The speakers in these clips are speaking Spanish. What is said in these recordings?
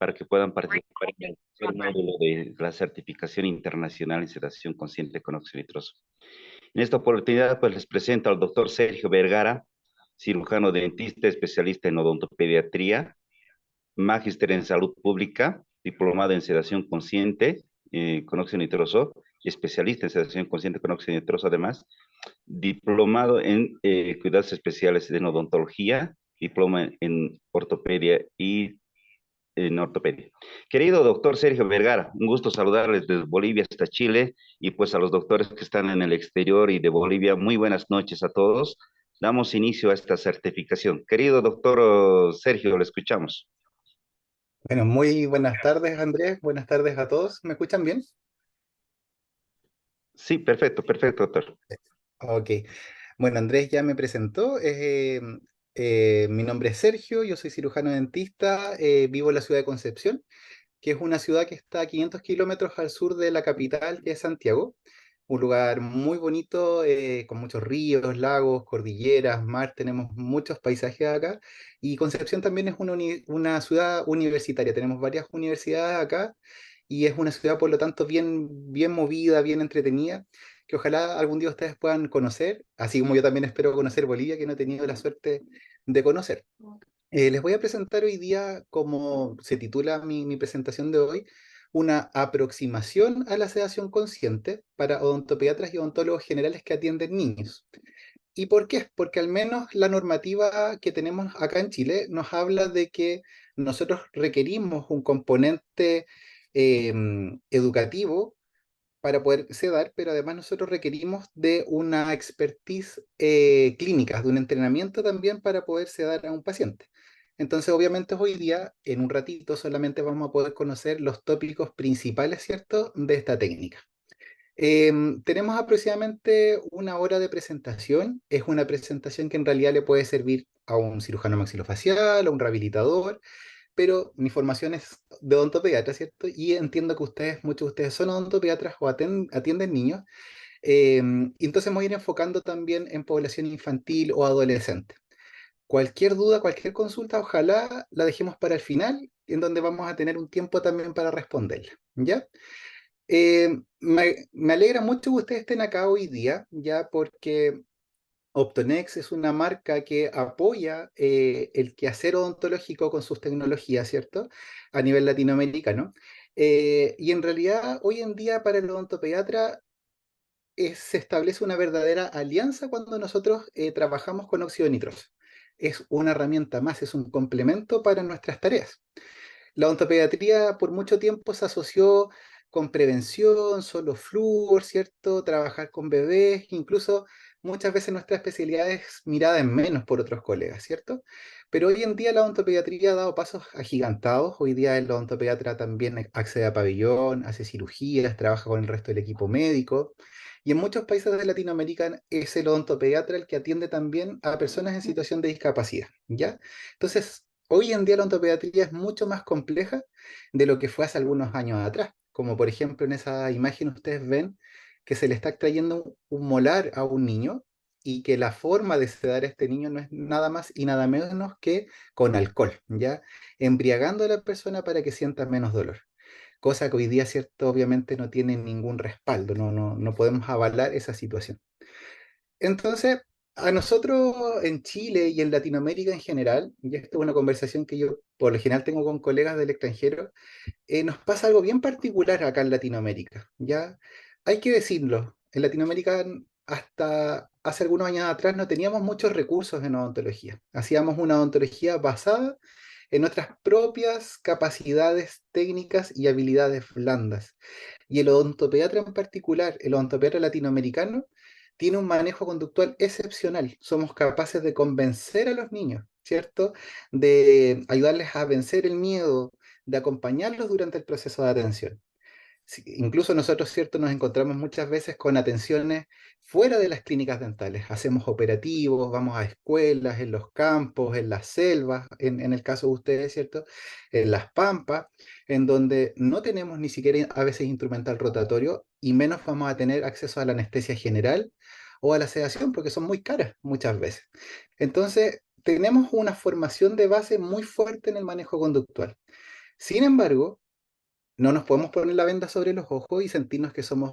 para que puedan participar en el módulo de la certificación internacional en sedación consciente con óxido nitroso. En esta oportunidad, pues les presento al doctor Sergio Vergara, cirujano dentista, especialista en odontopediatría, magíster en salud pública, diplomado en sedación consciente con óxido nitroso, especialista en sedación consciente con óxido nitroso, además, diplomado en cuidados especiales en odontología, diploma en ortopedia y en ortopedia. Querido doctor Sergio Vergara, un gusto saludarles desde Bolivia hasta Chile y pues a los doctores que están en el exterior y de Bolivia, muy buenas noches a todos. Damos inicio a esta certificación. Querido doctor Sergio, le escuchamos. Bueno, muy buenas tardes, Andrés. Buenas tardes a todos. ¿Me escuchan bien? Sí, perfecto, perfecto, doctor. Ok. Bueno, Andrés ya me presentó. Mi nombre es Sergio, yo soy cirujano dentista, vivo en la ciudad de Concepción, que es una ciudad que está a 500 kilómetros al sur de la capital, que es Santiago. Un lugar muy bonito, con muchos ríos, lagos, cordilleras, mar. Tenemos muchos paisajes acá. Y Concepción también es una ciudad universitaria. Tenemos varias universidades acá y es una ciudad, por lo tanto, bien movida, bien entretenida, que ojalá algún día ustedes puedan conocer, así como yo también espero conocer Bolivia, que no he tenido la suerte de conocer. Les voy a presentar hoy día, como se titula mi presentación de hoy, una aproximación a la sedación consciente para odontopediatras y odontólogos generales que atienden niños. ¿Y por qué? Porque al menos la normativa que tenemos acá en Chile nos habla de que nosotros requerimos un componente educativo para poder sedar, pero además nosotros requerimos de una expertise clínica, de un entrenamiento también para poder sedar a un paciente. Entonces, obviamente, hoy día, en un ratito, solamente vamos a poder conocer los tópicos principales, ¿cierto?, de esta técnica. Tenemos aproximadamente una hora de presentación. Es una presentación que en realidad le puede servir a un cirujano maxilofacial, a un rehabilitador, pero mi formación es de odontopediatra, ¿cierto? Y entiendo que ustedes, muchos de ustedes son odontopediatras o atienden niños. Y entonces me voy a ir enfocando también en población infantil o adolescente. Cualquier duda, cualquier consulta, ojalá la dejemos para el final, en donde vamos a tener un tiempo también para responderla, ¿ya? Me alegra mucho que ustedes estén acá hoy día, ya porque Optonex es una marca que apoya el quehacer odontológico con sus tecnologías, ¿cierto? A nivel latinoamericano. Y en realidad, hoy en día, para el odontopediatra se establece una verdadera alianza cuando nosotros trabajamos con óxido nitroso. Es una herramienta más, es un complemento para nuestras tareas. La odontopediatría por mucho tiempo se asoció con prevención, solo flúor, ¿cierto? Trabajar con bebés, incluso muchas veces nuestra especialidad es mirada en menos por otros colegas, ¿cierto? Pero hoy en día la odontopediatría ha dado pasos agigantados. Hoy día el odontopediatra también accede a pabellón, hace cirugías, trabaja con el resto del equipo médico. Y en muchos países de Latinoamérica es el odontopediatra el que atiende también a personas en situación de discapacidad, ¿ya? Entonces, hoy en día la odontopediatría es mucho más compleja de lo que fue hace algunos años atrás. Como por ejemplo en esa imagen ustedes ven que se le está extrayendo un molar a un niño y que la forma de sedar a este niño no es nada más y nada menos que con alcohol, ¿ya? Embriagando a la persona para que sienta menos dolor. Cosa que hoy día, cierto, obviamente no tiene ningún respaldo, no podemos avalar esa situación. Entonces, a nosotros en Chile y en Latinoamérica en general, y esto es una conversación que yo por lo general tengo con colegas del extranjero, nos pasa algo bien particular acá en Latinoamérica, ¿ya? Hay que decirlo, en Latinoamérica hasta hace algunos años atrás no teníamos muchos recursos en odontología. Hacíamos una odontología basada en nuestras propias capacidades técnicas y habilidades blandas. Y el odontopediatra en particular, el odontopediatra latinoamericano, tiene un manejo conductual excepcional. Somos capaces de convencer a los niños, ¿cierto? De ayudarles a vencer el miedo, de acompañarlos durante el proceso de atención. Sí, incluso nosotros, ¿cierto? Nos encontramos muchas veces con atenciones fuera de las clínicas dentales. Hacemos operativos, vamos a escuelas, en los campos, en las selvas, en el caso de ustedes, ¿cierto? En las pampas, en donde no tenemos ni siquiera a veces instrumental rotatorio y menos vamos a tener acceso a la anestesia general o a la sedación porque son muy caras muchas veces. Entonces, tenemos una formación de base muy fuerte en el manejo conductual. Sin embargo, no nos podemos poner la venda sobre los ojos y sentirnos que somos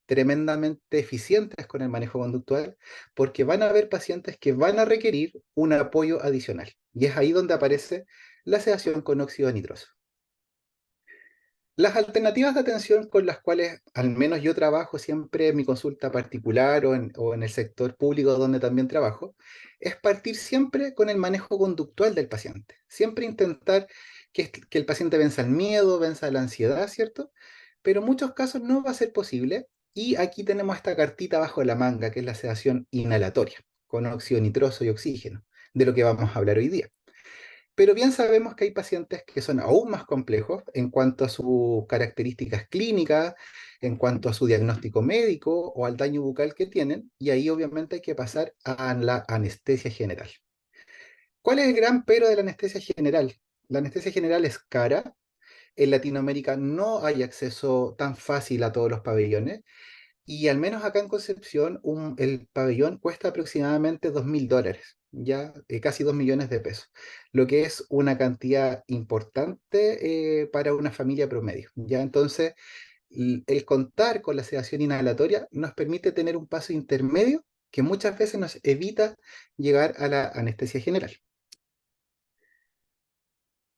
tremendamente eficientes con el manejo conductual, porque van a haber pacientes que van a requerir un apoyo adicional. Y es ahí donde aparece la sedación con óxido nitroso. Las alternativas de atención con las cuales al menos yo trabajo siempre en mi consulta particular o en el sector público donde también trabajo, es partir siempre con el manejo conductual del paciente. Siempre intentar que el paciente venza el miedo, venza la ansiedad, ¿cierto? Pero en muchos casos no va a ser posible y aquí tenemos esta cartita bajo la manga que es la sedación inhalatoria con óxido nitroso y oxígeno, de lo que vamos a hablar hoy día. Pero bien sabemos que hay pacientes que son aún más complejos en cuanto a sus características clínicas, en cuanto a su diagnóstico médico o al daño bucal que tienen, y ahí obviamente hay que pasar a la anestesia general. ¿Cuál es el gran pero de la anestesia general? La anestesia general es cara, en Latinoamérica no hay acceso tan fácil a todos los pabellones, y al menos acá en Concepción, el pabellón cuesta aproximadamente $2.000, ya casi 2 millones de pesos, lo que es una cantidad importante para una familia promedio. Ya entonces, el contar con la sedación inhalatoria nos permite tener un paso intermedio que muchas veces nos evita llegar a la anestesia general.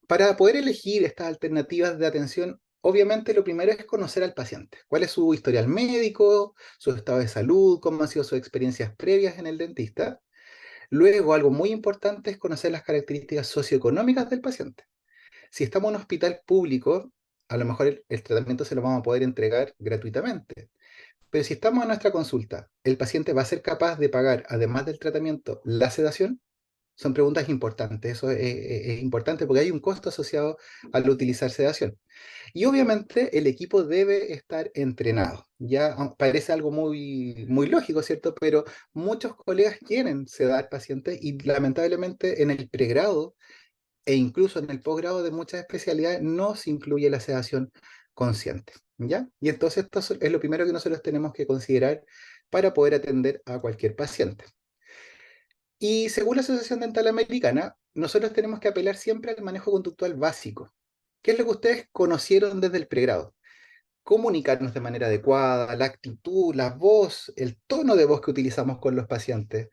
Para poder elegir estas alternativas de atención, obviamente lo primero es conocer al paciente. ¿Cuál es su historial médico, su estado de salud, cómo han sido sus experiencias previas en el dentista? Luego, algo muy importante es conocer las características socioeconómicas del paciente. Si estamos en un hospital público, a lo mejor el tratamiento se lo vamos a poder entregar gratuitamente. Pero si estamos en nuestra consulta, ¿el paciente va a ser capaz de pagar, además del tratamiento, la sedación? Son preguntas importantes, eso es importante porque hay un costo asociado al utilizar sedación. Y obviamente el equipo debe estar entrenado. Ya parece algo muy lógico, ¿cierto? Pero muchos colegas quieren sedar pacientes y lamentablemente en el pregrado e incluso en el posgrado de muchas especialidades no se incluye la sedación consciente. ¿Ya? Y entonces esto es lo primero que nosotros tenemos que considerar para poder atender a cualquier paciente. Y según la Asociación Dental Americana, nosotros tenemos que apelar siempre al manejo conductual básico. ¿Qué es lo que ustedes conocieron desde el pregrado? Comunicarnos de manera adecuada, la actitud, la voz, el tono de voz que utilizamos con los pacientes.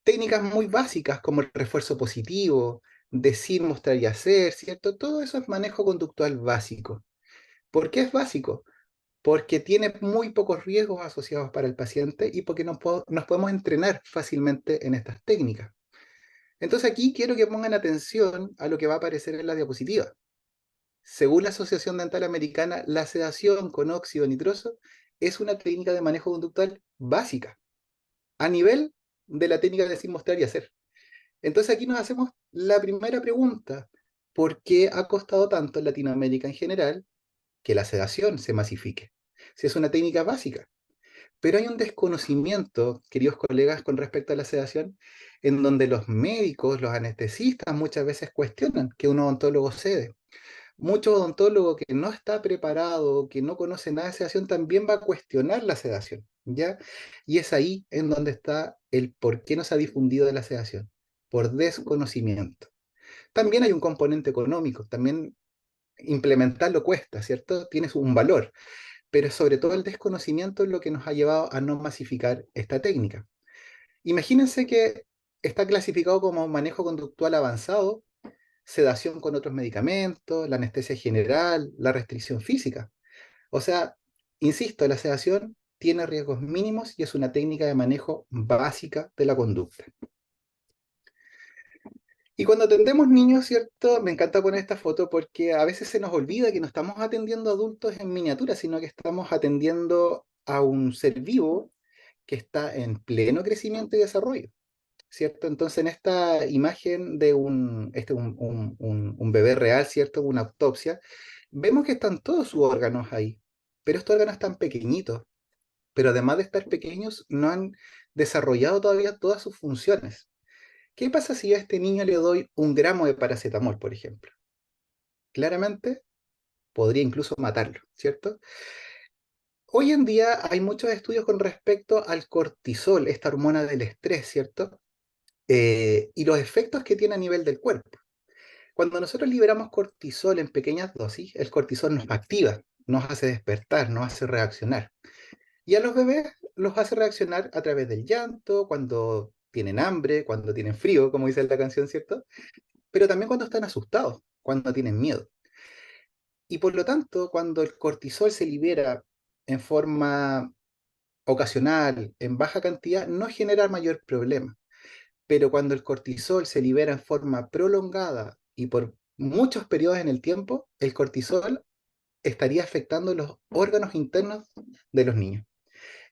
Técnicas muy básicas como el refuerzo positivo, decir, mostrar y hacer, ¿cierto? Todo eso es manejo conductual básico. ¿Por qué es básico? Porque tiene muy pocos riesgos asociados para el paciente y porque nos podemos entrenar fácilmente en estas técnicas. Entonces aquí quiero que pongan atención a lo que va a aparecer en la diapositiva. Según la Asociación Dental Americana, la sedación con óxido nitroso es una técnica de manejo conductual básica, a nivel de la técnica de decir, mostrar y hacer. Entonces aquí nos hacemos la primera pregunta: ¿por qué ha costado tanto en Latinoamérica en general que la sedación se masifique? Si es una técnica básica. Pero hay un desconocimiento, queridos colegas, con respecto a la sedación, en donde los médicos, los anestesistas muchas veces cuestionan que un odontólogo cede. Mucho odontólogo que no está preparado, que no conoce nada de sedación, también va a cuestionar la sedación, ¿ya? Y es ahí en donde está el por qué no se ha difundido de la sedación, por desconocimiento. También hay un componente económico, también implementarlo cuesta, ¿cierto? Tiene un valor, pero sobre todo el desconocimiento es lo que nos ha llevado a no masificar esta técnica. Imagínense que está clasificado como manejo conductual avanzado, sedación con otros medicamentos, la anestesia general, la restricción física. O sea, insisto, la sedación tiene riesgos mínimos y es una técnica de manejo básica de la conducta. Y cuando atendemos niños, ¿cierto? Me encanta poner esta foto porque a veces se nos olvida que no estamos atendiendo a adultos en miniatura, sino que estamos atendiendo a un ser vivo que está en pleno crecimiento y desarrollo, ¿cierto? Entonces, en esta imagen de un bebé real, ¿cierto? Una autopsia, vemos que están todos sus órganos ahí, pero estos órganos están pequeñitos, pero además de estar pequeños, no han desarrollado todavía todas sus funciones. ¿Qué pasa si yo a este niño le doy 1 gramo de paracetamol, por ejemplo? Claramente podría incluso matarlo, ¿cierto? Hoy en día hay muchos estudios con respecto al cortisol, esta hormona del estrés, ¿cierto? Y los efectos que tiene a nivel del cuerpo. Cuando nosotros liberamos cortisol en pequeñas dosis, el cortisol nos activa, nos hace despertar, nos hace reaccionar. Y a los bebés los hace reaccionar a través del llanto, cuando tienen hambre, cuando tienen frío, como dice la canción, ¿cierto? Pero también cuando están asustados, cuando tienen miedo. Y por lo tanto, cuando el cortisol se libera en forma ocasional, en baja cantidad, no genera mayor problema. Pero cuando el cortisol se libera en forma prolongada y por muchos periodos en el tiempo, el cortisol estaría afectando los órganos internos de los niños.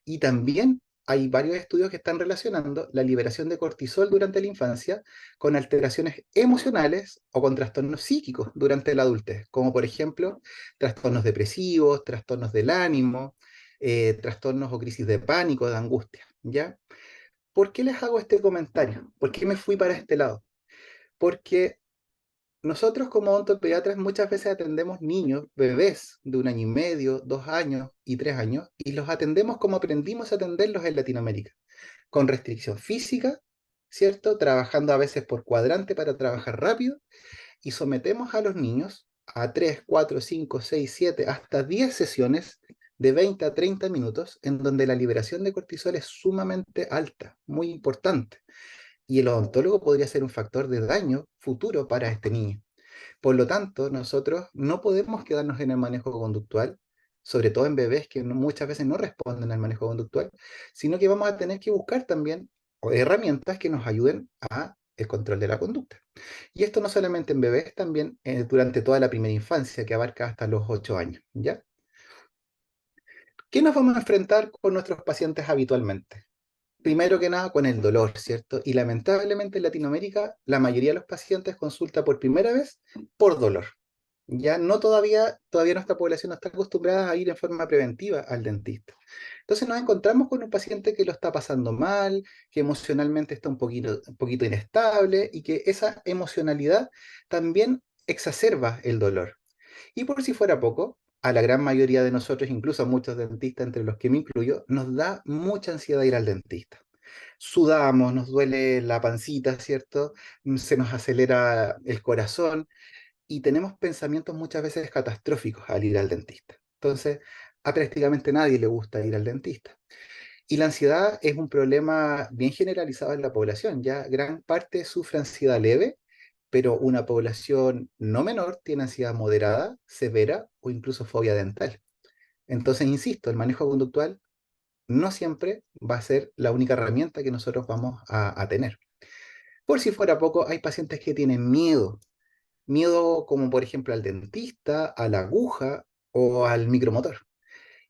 Y también hay varios estudios que están relacionando la liberación de cortisol durante la infancia con alteraciones emocionales o con trastornos psíquicos durante la adultez, como por ejemplo trastornos depresivos, trastornos del ánimo, trastornos o crisis de pánico, de angustia, ¿ya? ¿Por qué les hago este comentario? ¿Por qué me fui para este lado? Porque nosotros como odontopediatras muchas veces atendemos niños, bebés de 1 año y medio, 2 años y 3 años, y los atendemos como aprendimos a atenderlos en Latinoamérica, con restricción física, ¿cierto? Trabajando a veces por cuadrante para trabajar rápido, y sometemos a los niños a 3, 4, 5, 6, 7, hasta 10 sesiones de 20 a 30 minutos, en donde la liberación de cortisol es sumamente alta, muy importante. Y el odontólogo podría ser un factor de daño futuro para este niño. Por lo tanto, nosotros no podemos quedarnos en el manejo conductual, sobre todo en bebés que muchas veces no responden al manejo conductual, sino que vamos a tener que buscar también herramientas que nos ayuden a el control de la conducta. Y esto no solamente en bebés, también durante toda la primera infancia, que abarca hasta los 8 años, ¿ya? ¿Qué nos vamos a enfrentar con nuestros pacientes habitualmente? Primero que nada con el dolor, ¿cierto? Y lamentablemente en Latinoamérica la mayoría de los pacientes consulta por primera vez por dolor. Ya no todavía nuestra población no está acostumbrada a ir en forma preventiva al dentista. Entonces nos encontramos con un paciente que lo está pasando mal, que emocionalmente está un poquito inestable y que esa emocionalidad también exacerba el dolor. Y por si fuera poco, a la gran mayoría de nosotros, incluso a muchos dentistas, entre los que me incluyo, nos da mucha ansiedad ir al dentista. Sudamos, nos duele la pancita, ¿cierto? Se nos acelera el corazón y tenemos pensamientos muchas veces catastróficos al ir al dentista. Entonces, a prácticamente nadie le gusta ir al dentista. Y la ansiedad es un problema bien generalizado en la población. Ya gran parte sufre ansiedad leve, pero una población no menor tiene ansiedad moderada, severa o incluso fobia dental. Entonces, insisto, el manejo conductual no siempre va a ser la única herramienta que nosotros vamos a tener. Por si fuera poco, hay pacientes que tienen miedo. Miedo como por ejemplo al dentista, a la aguja o al micromotor.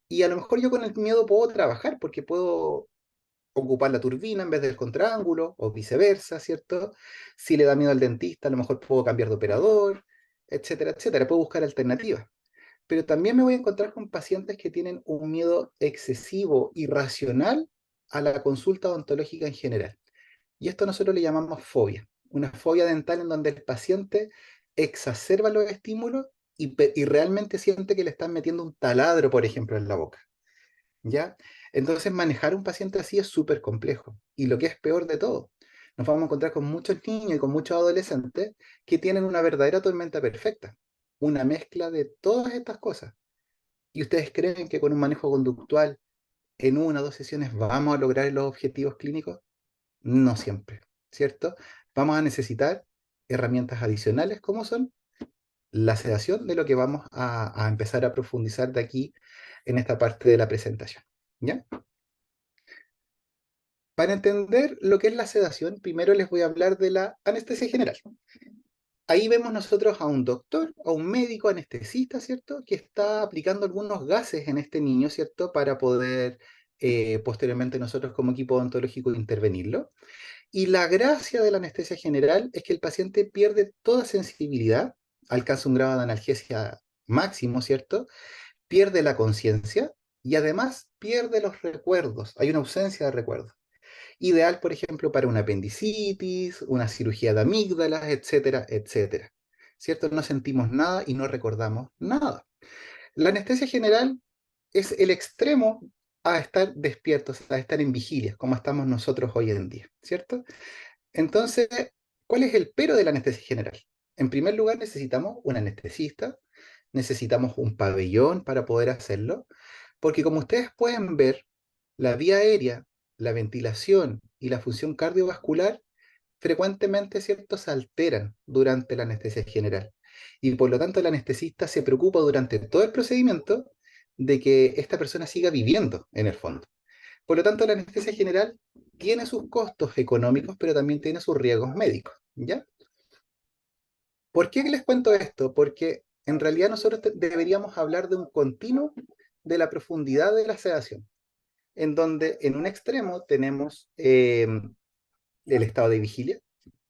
Y a lo mejor yo con el miedo puedo trabajar porque puedo ocupar la turbina en vez del contraángulo o viceversa, ¿cierto? Si le da miedo al dentista, a lo mejor puedo cambiar de operador, etcétera, etcétera. Puedo buscar alternativas. Pero también me voy a encontrar con pacientes que tienen un miedo excesivo, irracional a la consulta odontológica en general. Y esto nosotros le llamamos fobia. Una fobia dental en donde el paciente exacerba los estímulos y realmente siente que le están metiendo un taladro, por ejemplo, en la boca. ¿Ya? Entonces manejar un paciente así es súper complejo. Y lo que es peor de todo, nos vamos a encontrar con muchos niños y con muchos adolescentes que tienen una verdadera tormenta perfecta. Una mezcla de todas estas cosas. ¿Y ustedes creen que con un manejo conductual en 1 o 2 sesiones vamos a lograr los objetivos clínicos? No siempre, ¿cierto? Vamos a necesitar herramientas adicionales como son la sedación, de lo que vamos a empezar a profundizar de aquí en esta parte de la presentación. ¿Ya? Para entender lo que es la sedación, primero les voy a hablar de la anestesia general. Ahí vemos nosotros a un doctor, a un médico anestesista, ¿cierto? Que está aplicando algunos gases en este niño, ¿cierto? Para poder posteriormente nosotros como equipo odontológico intervenirlo. Y la gracia de la anestesia general es que el paciente pierde toda sensibilidad, alcanza un grado de analgesia máximo, ¿cierto? Pierde la conciencia y además pierde los recuerdos. Hay una ausencia de recuerdos. Ideal, por ejemplo, para una apendicitis, una cirugía de amígdalas, etcétera, etcétera. ¿Cierto? No sentimos nada y no recordamos nada. La anestesia general es el extremo a estar despiertos, a estar en vigilia, como estamos nosotros hoy en día, ¿cierto? Entonces, ¿cuál es el pero de la anestesia general? En primer lugar, necesitamos un anestesista, necesitamos un pabellón para poder hacerlo, porque como ustedes pueden ver, la vía aérea, la ventilación y la función cardiovascular frecuentemente, ¿cierto?, se alteran durante la anestesia general. Y por lo tanto, el anestesista se preocupa durante todo el procedimiento de que esta persona siga viviendo en el fondo. Por lo tanto, la anestesia general tiene sus costos económicos, pero también tiene sus riesgos médicos, ¿ya? ¿Por qué les cuento esto? Porque en realidad nosotros deberíamos hablar de un continuo de la profundidad de la sedación, en donde en un extremo tenemos el estado de vigilia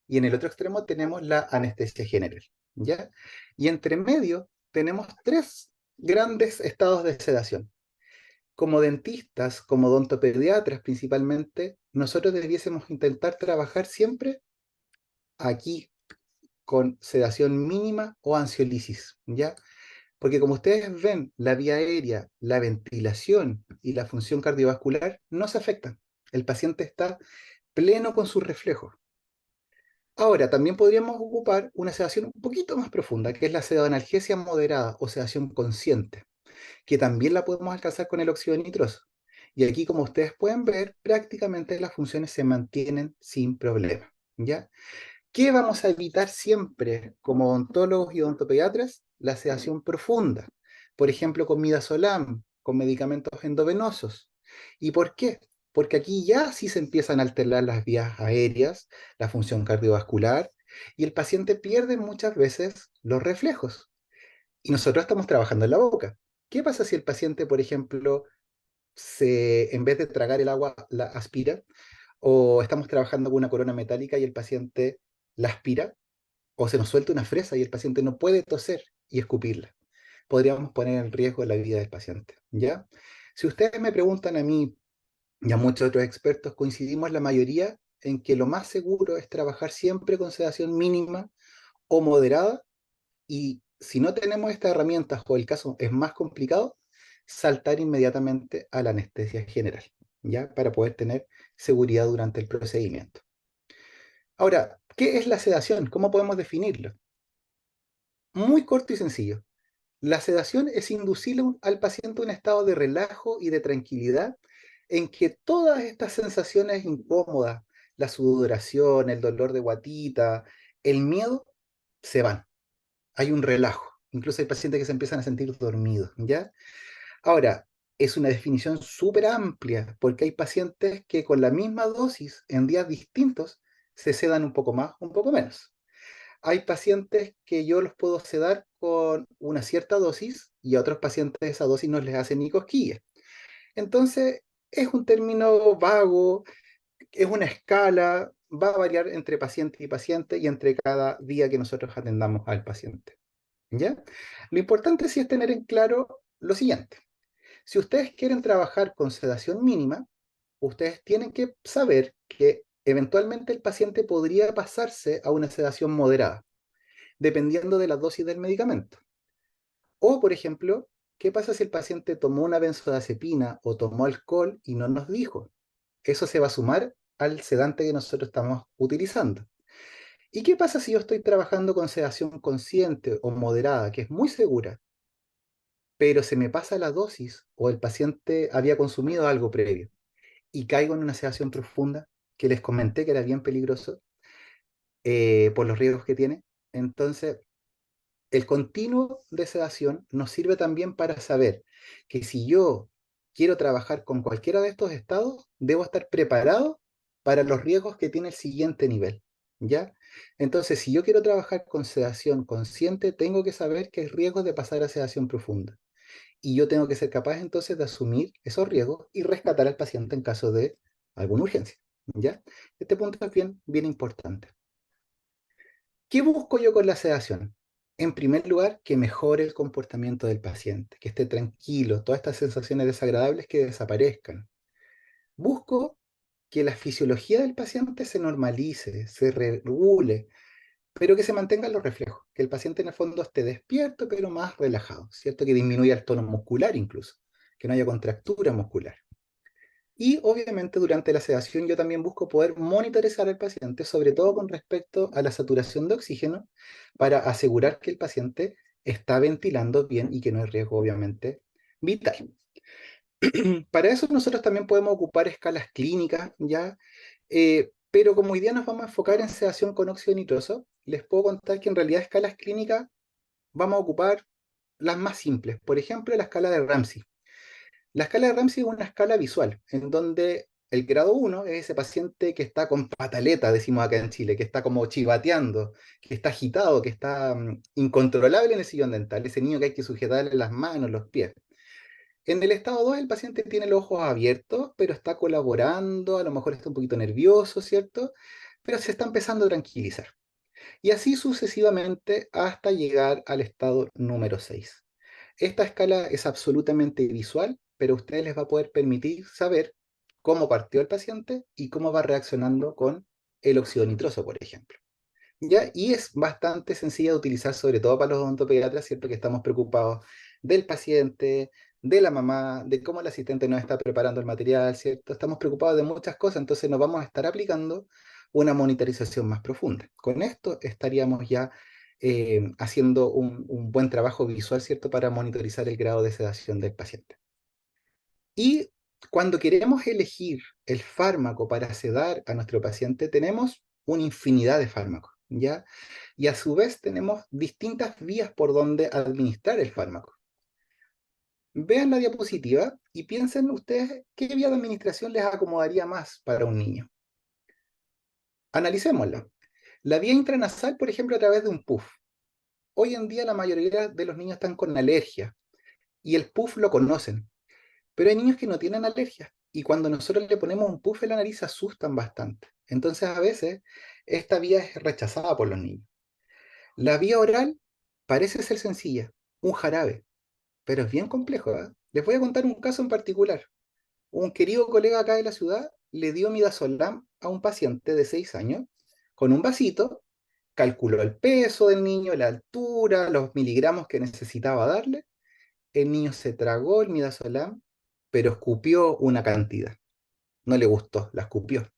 y en el otro extremo tenemos la anestesia general, ¿ya? Y entre medio tenemos tres grandes estados de sedación. Como dentistas, como odontopediatras principalmente, nosotros debiésemos intentar trabajar siempre aquí con sedación mínima o ansiolisis, ¿ya? Porque como ustedes ven, la vía aérea, la ventilación y la función cardiovascular no se afectan. El paciente está pleno con sus reflejos. Ahora, también podríamos ocupar una sedación un poquito más profunda, que es la sedoanalgesia moderada o sedación consciente, que también la podemos alcanzar con el óxido nitroso. Y aquí, como ustedes pueden ver, prácticamente las funciones se mantienen sin problema, ¿ya? ¿Qué vamos a evitar siempre como odontólogos y odontopediatras? La sedación profunda. Por ejemplo, con midazolam, con medicamentos endovenosos. ¿Y por qué? Porque aquí ya sí se empiezan a alterar las vías aéreas, la función cardiovascular, y el paciente pierde muchas veces los reflejos. Y nosotros estamos trabajando en la boca. ¿Qué pasa si el paciente, por ejemplo, en vez de tragar el agua, la aspira? O estamos trabajando con una corona metálica y el paciente la aspira, o se nos suelta una fresa y el paciente no puede toser y escupirla. Podríamos poner en riesgo la vida del paciente, ¿ya? Si ustedes me preguntan a mí y a muchos otros expertos, coincidimos la mayoría en que lo más seguro es trabajar siempre con sedación mínima o moderada, y si no tenemos estas herramientas o el caso es más complicado, saltar inmediatamente a la anestesia general, ¿ya? Para poder tener seguridad durante el procedimiento. Ahora, ¿qué es la sedación? ¿Cómo podemos definirlo? Muy corto y sencillo. La sedación es inducirle al paciente un estado de relajo y de tranquilidad en que todas estas sensaciones incómodas, la sudoración, el dolor de guatita, el miedo, se van. Hay un relajo. Incluso hay pacientes que se empiezan a sentir dormidos, ¿ya? Ahora, es una definición súper amplia porque hay pacientes que con la misma dosis en días distintos se sedan un poco más, un poco menos. Hay pacientes que yo los puedo sedar con una cierta dosis y a otros pacientes esa dosis no les hace ni cosquillas. Entonces, es un término vago, es una escala, va a variar entre paciente y paciente y entre cada día que nosotros atendamos al paciente, ¿ya? Lo importante sí es tener en claro lo siguiente. Si ustedes quieren trabajar con sedación mínima, ustedes tienen que saber que eventualmente el paciente podría pasarse a una sedación moderada dependiendo de la dosis del medicamento. O, por ejemplo, ¿qué pasa si el paciente tomó una benzodiazepina o tomó alcohol y no nos dijo? Eso se va a sumar al sedante que nosotros estamos utilizando. ¿Y qué pasa si yo estoy trabajando con sedación consciente o moderada, que es muy segura, pero se me pasa la dosis o el paciente había consumido algo previo y caigo en una sedación profunda que les comenté que era bien peligroso por los riesgos que tiene? Entonces, el continuo de sedación nos sirve también para saber que si yo quiero trabajar con cualquiera de estos estados, debo estar preparado para los riesgos que tiene el siguiente nivel, ¿ya? Entonces, si yo quiero trabajar con sedación consciente, tengo que saber que hay riesgos de pasar a sedación profunda. Y yo tengo que ser capaz entonces de asumir esos riesgos y rescatar al paciente en caso de alguna urgencia, ¿ya? Este punto es bien, bien importante. ¿Qué busco yo con la sedación? En primer lugar, que mejore el comportamiento del paciente, que esté tranquilo, todas estas sensaciones desagradables que desaparezcan. Busco que la fisiología del paciente se normalice, se regule, pero que se mantengan los reflejos, que el paciente en el fondo esté despierto, pero más relajado, ¿cierto? Que disminuya el tono muscular incluso, que no haya contractura muscular. Y obviamente durante la sedación yo también busco poder monitorizar al paciente, sobre todo con respecto a la saturación de oxígeno, para asegurar que el paciente está ventilando bien y que no hay riesgo, obviamente, vital. Para eso nosotros también podemos ocupar escalas clínicas, ¿ya? Pero como hoy día nos vamos a enfocar en sedación con óxido nitroso, les puedo contar que en realidad escalas clínicas vamos a ocupar las más simples. Por ejemplo, la escala de Ramsey. La escala de Ramsey es una escala visual, en donde el grado 1 es ese paciente que está con pataleta, decimos acá en Chile, que está como chivateando, que está agitado, que está incontrolable en el sillón dental, ese niño que hay que sujetarle las manos, los pies. En el estado 2 el paciente tiene los ojos abiertos, pero está colaborando, a lo mejor está un poquito nervioso, ¿cierto? Pero se está empezando a tranquilizar. Y así sucesivamente hasta llegar al estado número 6. Esta escala es absolutamente visual, pero a ustedes les va a poder permitir saber cómo partió el paciente y cómo va reaccionando con el óxido nitroso, por ejemplo. ¿Ya? Y es bastante sencilla de utilizar, sobre todo para los odontopediatras, ¿cierto? Que estamos preocupados del paciente, de la mamá, de cómo el asistente nos está preparando el material, ¿cierto? Estamos preocupados de muchas cosas, entonces nos vamos a estar aplicando una monitorización más profunda. Con esto estaríamos ya haciendo un buen trabajo visual, ¿cierto? Para monitorizar el grado de sedación del paciente. Y cuando queremos elegir el fármaco para sedar a nuestro paciente, tenemos una infinidad de fármacos, ¿ya? Y a su vez tenemos distintas vías por donde administrar el fármaco. Vean la diapositiva y piensen ustedes qué vía de administración les acomodaría más para un niño. Analicémosla. La vía intranasal, por ejemplo, a través de un puff. Hoy en día la mayoría de los niños están con alergia y el puff lo conocen. Pero hay niños que no tienen alergia y cuando nosotros le ponemos un puff en la nariz se asustan bastante. Entonces a veces esta vía es rechazada por los niños. La vía oral parece ser sencilla, un jarabe, pero es bien complejo, ¿eh? Les voy a contar un caso en particular. Un querido colega acá de la ciudad le dio midazolam a un paciente de 6 años con un vasito, calculó el peso del niño, la altura, los miligramos que necesitaba darle. El niño se tragó el midazolam, pero escupió una cantidad. No le gustó, la escupió.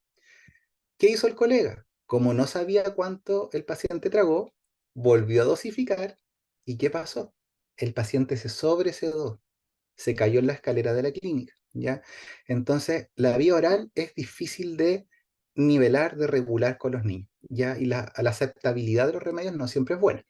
¿Qué hizo el colega? Como no sabía cuánto el paciente tragó, volvió a dosificar. ¿Y qué pasó? El paciente se sobresedó, se cayó en la escalera de la clínica, ¿ya? Entonces, la vía oral es difícil de nivelar, de regular con los niños, ¿ya? Y la aceptabilidad de los remedios no siempre es buena.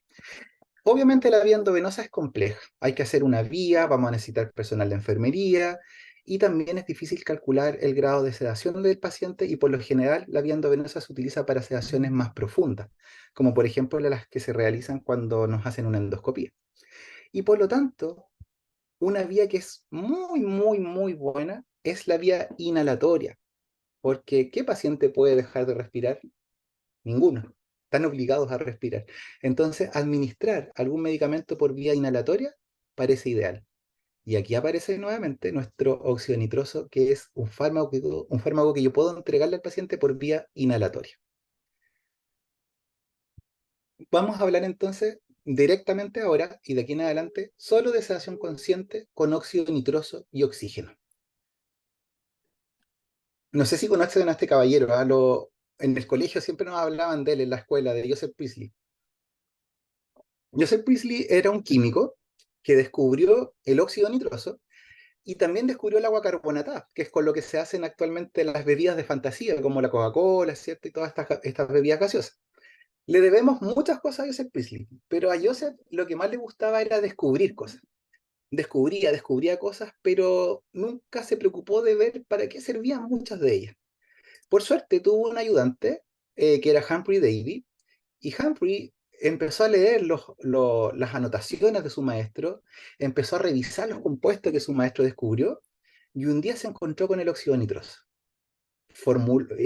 Obviamente la vía endovenosa es compleja. Hay que hacer una vía, vamos a necesitar personal de enfermería y también es difícil calcular el grado de sedación del paciente y por lo general la vía endovenosa se utiliza para sedaciones más profundas, como por ejemplo las que se realizan cuando nos hacen una endoscopía. Y por lo tanto, una vía que es muy, muy, muy buena es la vía inhalatoria, porque ¿qué paciente puede dejar de respirar? Ninguno. Están obligados a respirar. Entonces, administrar algún medicamento por vía inhalatoria parece ideal. Y aquí aparece nuevamente nuestro óxido nitroso, que es un fármaco que yo puedo entregarle al paciente por vía inhalatoria. Vamos a hablar entonces directamente ahora y de aquí en adelante solo de sedación consciente con óxido nitroso y oxígeno. No sé si conocen a este caballero, en el colegio siempre nos hablaban de él en la escuela, de Joseph Priestley. Joseph Priestley era un químico que descubrió el óxido nitroso y también descubrió el agua carbonatada, que es con lo que se hacen actualmente las bebidas de fantasía, como la Coca-Cola, ¿cierto? Y todas estas bebidas gaseosas. Le debemos muchas cosas a Joseph Priestley, pero a Joseph lo que más le gustaba era descubrir cosas. Descubría cosas, pero nunca se preocupó de ver para qué servían muchas de ellas. Por suerte tuvo un ayudante que era Humphrey Davy, y Humphrey empezó a leer las anotaciones de su maestro, empezó a revisar los compuestos que su maestro descubrió, y un día se encontró con el óxido nitroso.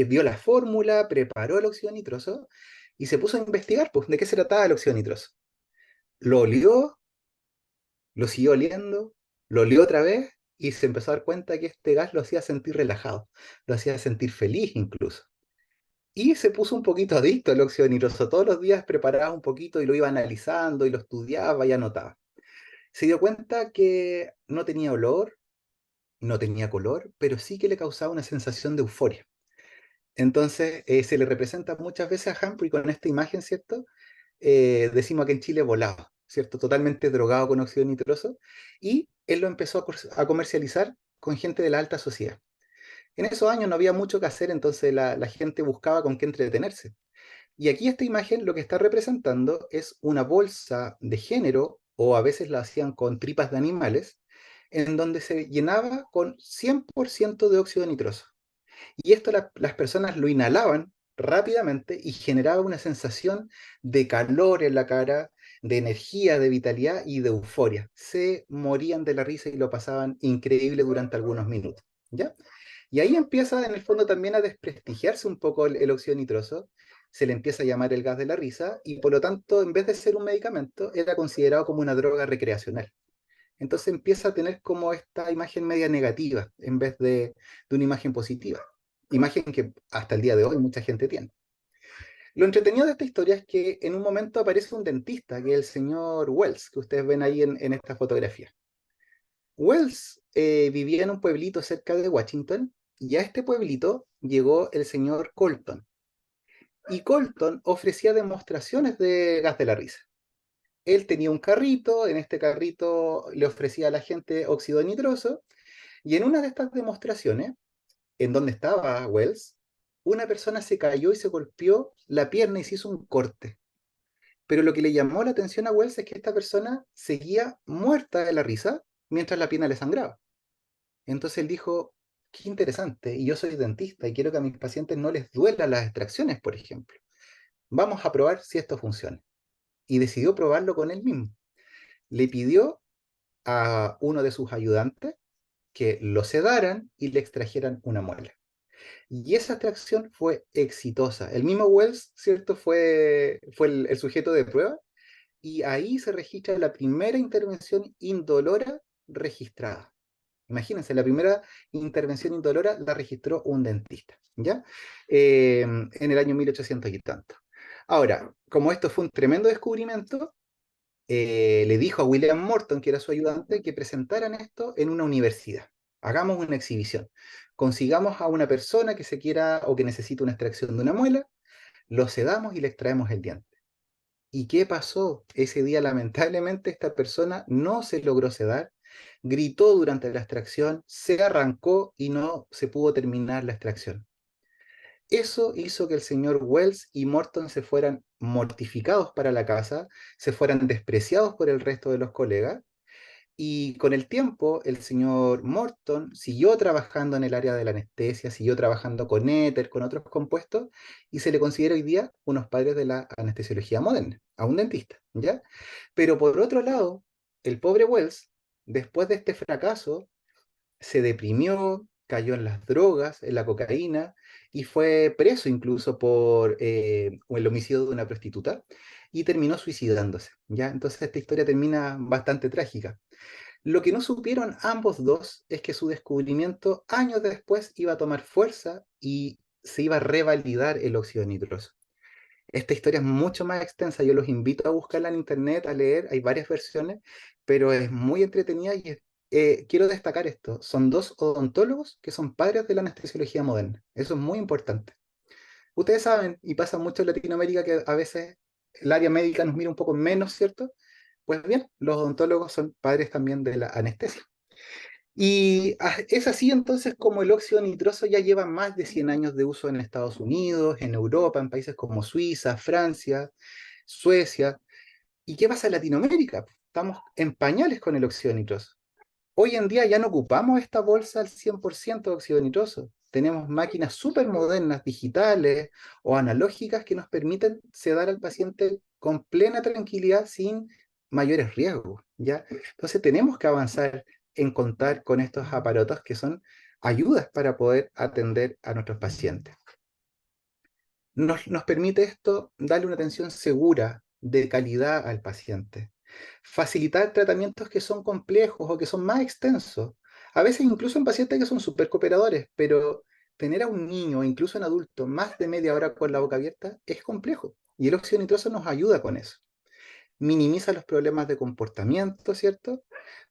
Vio la fórmula, preparó el óxido nitroso y se puso a investigar pues, de qué se trataba el óxido nitroso. Lo olió, lo siguió oliendo, lo olió otra vez y se empezó a dar cuenta que este gas lo hacía sentir relajado, lo hacía sentir feliz incluso. Y se puso un poquito adicto al óxido nitroso. Todos los días preparaba un poquito y lo iba analizando y lo estudiaba y anotaba. Se dio cuenta que no tenía olor, no tenía color, pero sí que le causaba una sensación de euforia. Entonces, se le representa muchas veces a Humphrey con esta imagen, ¿cierto? Decimos que en Chile volado, ¿cierto? Totalmente drogado con óxido nitroso, y él lo empezó a comercializar con gente de la alta sociedad. En esos años no había mucho que hacer, entonces la gente buscaba con qué entretenerse. Y aquí esta imagen lo que está representando es una bolsa de género, o a veces la hacían con tripas de animales, en donde se llenaba con 100% de óxido nitroso. Y esto las personas lo inhalaban rápidamente y generaba una sensación de calor en la cara, de energía, de vitalidad y de euforia. Se morían de la risa y lo pasaban increíble durante algunos minutos, ¿ya? Y ahí empieza en el fondo también a desprestigiarse un poco el óxido nitroso, se le empieza a llamar el gas de la risa y por lo tanto, en vez de ser un medicamento, era considerado como una droga recreacional. Entonces empieza a tener como esta imagen media negativa en vez de una imagen positiva. Imagen que hasta el día de hoy mucha gente tiene. Lo entretenido de esta historia es que en un momento aparece un dentista, que es el señor Wells, que ustedes ven ahí en esta fotografía. Wells vivía en un pueblito cerca de Washington y a este pueblito llegó el señor Colton. Y Colton ofrecía demostraciones de gas de la risa. Él tenía un carrito, en este carrito le ofrecía a la gente óxido nitroso, y en una de estas demostraciones, en donde estaba Wells, una persona se cayó y se golpeó la pierna y se hizo un corte. Pero lo que le llamó la atención a Wells es que esta persona seguía muerta de la risa mientras la pierna le sangraba. Entonces él dijo, qué interesante, y yo soy dentista y quiero que a mis pacientes no les duelan las extracciones, por ejemplo. Vamos a probar si esto funciona. Y decidió probarlo con él mismo. Le pidió a uno de sus ayudantes que lo sedaran y le extrajeran una muela. Y esa extracción fue exitosa. El mismo Wells, ¿cierto? Fue el sujeto de prueba y ahí se registra la primera intervención indolora registrada. Imagínense, la primera intervención indolora la registró un dentista, ¿ya? En el año 1800 y tanto. Ahora, como esto fue un tremendo descubrimiento, le dijo a William Morton, que era su ayudante, que presentaran esto en una universidad. Hagamos una exhibición. Consigamos a una persona que se quiera o que necesite una extracción de una muela, lo sedamos y le extraemos el diente. ¿Y qué pasó? Ese día, lamentablemente, esta persona no se logró sedar, gritó durante la extracción, se arrancó y no se pudo terminar la extracción. Eso hizo que el señor Wells y Morton se fueran mortificados para la casa, se fueran despreciados por el resto de los colegas, y con el tiempo el señor Morton siguió trabajando en el área de la anestesia, siguió trabajando con éter, con otros compuestos, y se le considera hoy día unos padres de la anestesiología moderna, a un dentista, ¿ya? Pero por otro lado, el pobre Wells, después de este fracaso, se deprimió, cayó en las drogas, en la cocaína, y fue preso incluso por el homicidio de una prostituta, y terminó suicidándose, ¿ya? Entonces esta historia termina bastante trágica. Lo que no supieron ambos dos es que su descubrimiento años después iba a tomar fuerza y se iba a revalidar el óxido nitroso. Esta historia es mucho más extensa, yo los invito a buscarla en internet, a leer, hay varias versiones, pero es muy entretenida y quiero destacar esto, son dos odontólogos que son padres de la anestesiología moderna, eso es muy importante. Ustedes saben, y pasa mucho en Latinoamérica que a veces el área médica nos mira un poco menos, ¿cierto? Pues bien, los odontólogos son padres también de la anestesia. Y es así entonces como el óxido nitroso ya lleva más de 100 años de uso en Estados Unidos, en Europa, en países como Suiza, Francia, Suecia. ¿Y qué pasa en Latinoamérica? Estamos en pañales con el óxido nitroso. Hoy en día ya no ocupamos esta bolsa al 100% de óxido nitroso. Tenemos máquinas súper modernas, digitales o analógicas que nos permiten sedar al paciente con plena tranquilidad sin mayores riesgos, ¿ya? Entonces tenemos que avanzar en contar con estos aparatos que son ayudas para poder atender a nuestros pacientes. Nos permite esto darle una atención segura, de calidad al paciente. Facilitar tratamientos que son complejos o que son más extensos. A veces incluso en pacientes que son súper cooperadores, pero tener a un niño o incluso un adulto más de media hora con la boca abierta es complejo. Y el óxido nitroso nos ayuda con eso. minimiza los problemas de comportamiento, ¿cierto?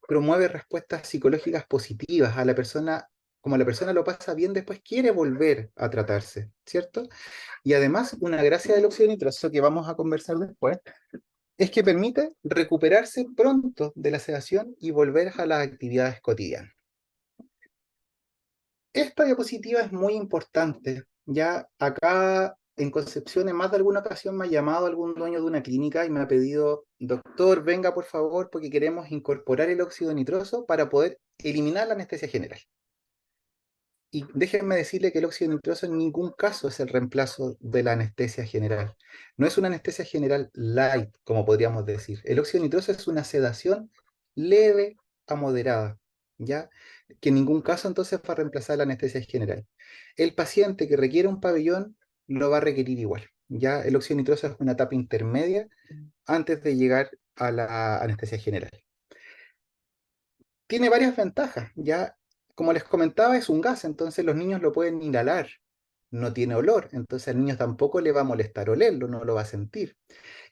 Promueve respuestas psicológicas positivas a la persona, como la persona lo pasa bien, después quiere volver a tratarse, ¿cierto? Y además, una gracia del óxido nitroso que vamos a conversar después, es que permite recuperarse pronto de la sedación y volver a las actividades cotidianas. Esta diapositiva es muy importante. Ya acá en Concepción, en más de alguna ocasión me ha llamado algún dueño de una clínica y me ha pedido, doctor, venga por favor, porque queremos incorporar el óxido nitroso para poder eliminar la anestesia general. Y déjenme decirle que el óxido nitroso en ningún caso es el reemplazo de la anestesia general. No es una anestesia general light, como podríamos decir. El óxido nitroso es una sedación leve a moderada, ¿ya? Que en ningún caso entonces va a reemplazar la anestesia general. El paciente que requiere un pabellón lo va a requerir igual, ¿ya? El óxido nitroso es una etapa intermedia antes de llegar a la anestesia general. Tiene varias ventajas, ya como les comentaba es un gas, entonces los niños lo pueden inhalar, no tiene olor, entonces al niño tampoco le va a molestar olerlo, no lo va a sentir.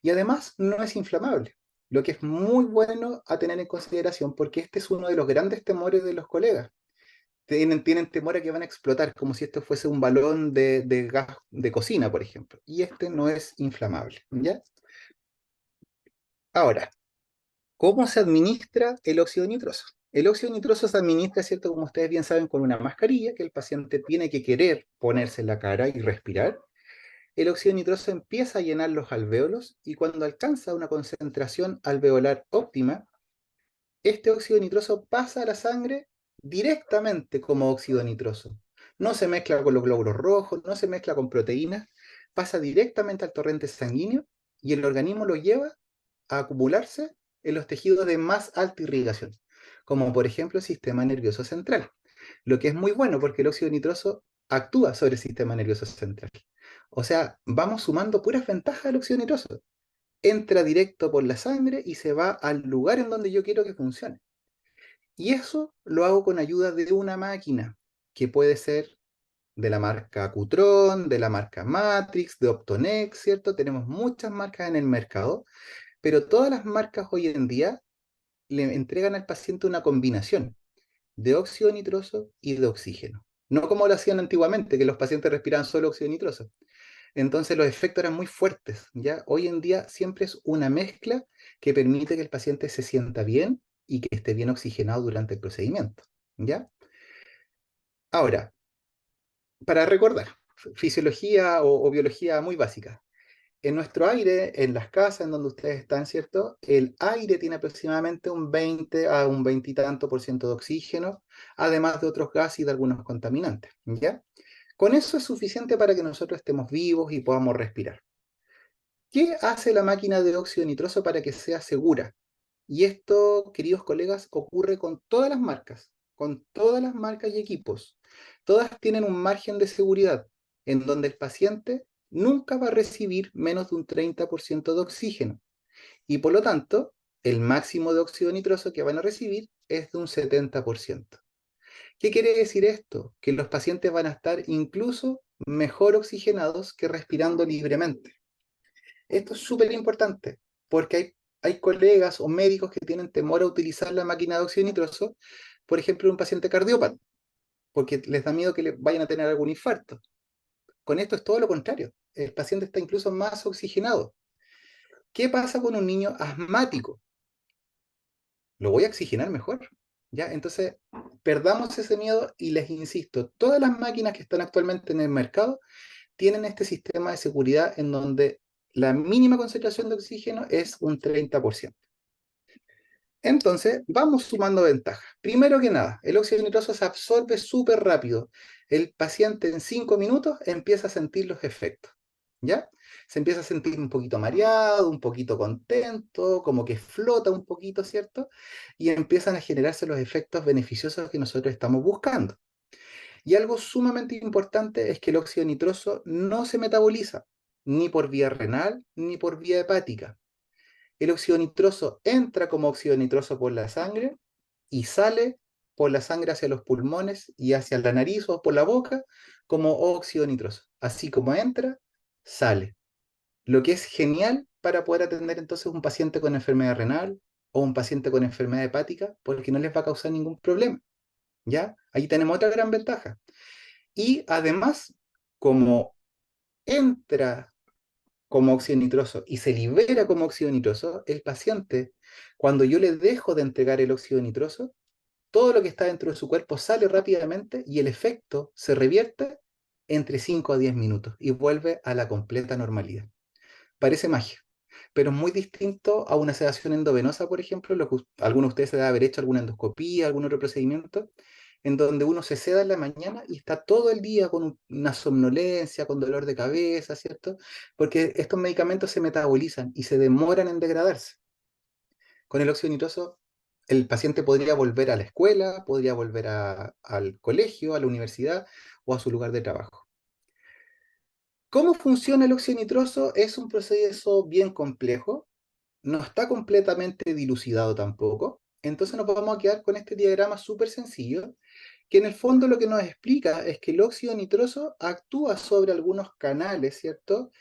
Y además no es inflamable, lo que es muy bueno a tener en consideración porque este es uno de los grandes temores de los colegas. Tienen temor a que van a explotar, como si esto fuese un balón de gas de cocina, por ejemplo. Y este no es inflamable, ¿ya? Ahora, ¿cómo se administra el óxido nitroso? El óxido nitroso se administra, ¿cierto? Como ustedes bien saben, con una mascarilla que el paciente tiene que querer ponerse en la cara y respirar. El óxido nitroso empieza a llenar los alvéolos y cuando alcanza una concentración alveolar óptima, este óxido nitroso pasa a la sangre directamente como óxido nitroso. No se mezcla con los glóbulos rojos, no se mezcla con proteínas, pasa directamente al torrente sanguíneo y el organismo lo lleva a acumularse en los tejidos de más alta irrigación, como por ejemplo el sistema nervioso central. Lo que es muy bueno porque el óxido nitroso actúa sobre el sistema nervioso central. O sea, vamos sumando puras ventajas del óxido nitroso. Entra directo por la sangre y se va al lugar en donde yo quiero que funcione. Y eso lo hago con ayuda de una máquina, que puede ser de la marca Cutron, de la marca Matrix, de Optonex, ¿cierto? Tenemos muchas marcas en el mercado, pero todas las marcas hoy en día le entregan al paciente una combinación de óxido nitroso y de oxígeno. No como lo hacían antiguamente, que los pacientes respiraban solo óxido nitroso. Entonces los efectos eran muy fuertes, ¿ya? Hoy en día siempre es una mezcla que permite que el paciente se sienta bien y que esté bien oxigenado durante el procedimiento, ¿ya? Ahora, para recordar, fisiología o biología muy básica. En nuestro aire, en las casas en donde ustedes están, ¿cierto? El aire tiene aproximadamente un 20 a un 20 y tanto por ciento de oxígeno, además de otros gases y de algunos contaminantes, ¿ya? Con eso es suficiente para que nosotros estemos vivos y podamos respirar. ¿Qué hace la máquina de óxido nitroso para que sea segura? Y esto, queridos colegas, ocurre con todas las marcas y equipos. Todas tienen un margen de seguridad en donde el paciente nunca va a recibir menos de un 30% de oxígeno. Y por lo tanto, el máximo de óxido nitroso que van a recibir es de un 70%. ¿Qué quiere decir esto? Que los pacientes van a estar incluso mejor oxigenados que respirando libremente. Esto es súper importante porque hay colegas o médicos que tienen temor a utilizar la máquina de óxido nitroso, por ejemplo, un paciente cardiópata, porque les da miedo que le vayan a tener algún infarto. Con esto es todo lo contrario. El paciente está incluso más oxigenado. ¿Qué pasa con un niño asmático? Lo voy a oxigenar mejor. ¿Ya? Entonces, perdamos ese miedo y les insisto, todas las máquinas que están actualmente en el mercado tienen este sistema de seguridad en donde la mínima concentración de oxígeno es un 30%. Entonces, vamos sumando ventajas. Primero que nada, el óxido nitroso se absorbe súper rápido. El paciente en 5 minutos empieza a sentir los efectos, ¿ya? Se empieza a sentir un poquito mareado, un poquito contento, como que flota un poquito, ¿cierto? Y empiezan a generarse los efectos beneficiosos que nosotros estamos buscando. Y algo sumamente importante es que el óxido nitroso no se metaboliza, ni por vía renal, ni por vía hepática. El óxido nitroso entra como óxido nitroso por la sangre y sale por la sangre hacia los pulmones y hacia la nariz o por la boca como óxido nitroso. Así como entra, sale. Lo que es genial para poder atender entonces un paciente con enfermedad renal o un paciente con enfermedad hepática, porque no les va a causar ningún problema, ¿ya? Ahí tenemos otra gran ventaja. Y además, como entra como óxido nitroso y se libera como óxido nitroso, el paciente, cuando yo le dejo de entregar el óxido nitroso, todo lo que está dentro de su cuerpo sale rápidamente y el efecto se revierte entre 5 a 10 minutos y vuelve a la completa normalidad. Parece magia, pero es muy distinto a una sedación endovenosa, por ejemplo, lo que algunos de ustedes se debe haber hecho alguna endoscopía, algún otro procedimiento, en donde uno se seda en la mañana y está todo el día con una somnolencia, con dolor de cabeza, ¿cierto? Porque estos medicamentos se metabolizan y se demoran en degradarse. Con el óxido nitroso, el paciente podría volver a la escuela, podría volver al colegio, a la universidad o a su lugar de trabajo. ¿Cómo funciona el óxido nitroso? Es un proceso bien complejo, no está completamente dilucidado tampoco. Entonces nos vamos a quedar con este diagrama súper sencillo, que en el fondo lo que nos explica es que el óxido nitroso actúa sobre algunos canales, ¿cierto?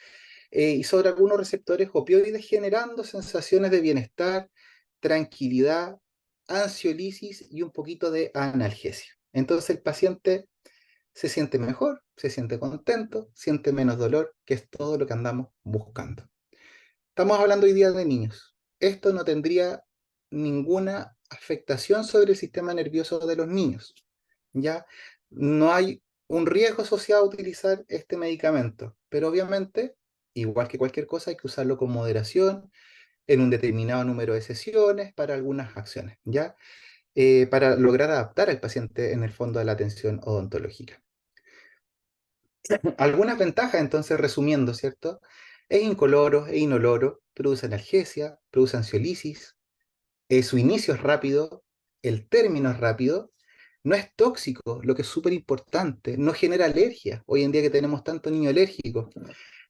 Y sobre algunos receptores opioides generando sensaciones de bienestar, tranquilidad, ansiolisis y un poquito de analgesia. Entonces el paciente se siente mejor, se siente contento, siente menos dolor, que es todo lo que andamos buscando. Estamos hablando hoy día de niños. Esto no tendría ninguna afectación sobre el sistema nervioso de los niños. ¿Ya? No hay un riesgo asociado a utilizar este medicamento, pero obviamente, igual que cualquier cosa, hay que usarlo con moderación en un determinado número de sesiones para algunas acciones, ¿ya? Para lograr adaptar al paciente en el fondo de la atención odontológica. Algunas ventajas, entonces, resumiendo, ¿cierto? Es incoloro, es inoloro, produce analgesia, produce ansiolisis, su inicio es rápido, el término es rápido, no es tóxico, lo que es súper importante, no genera alergia, hoy en día que tenemos tanto niño alérgico.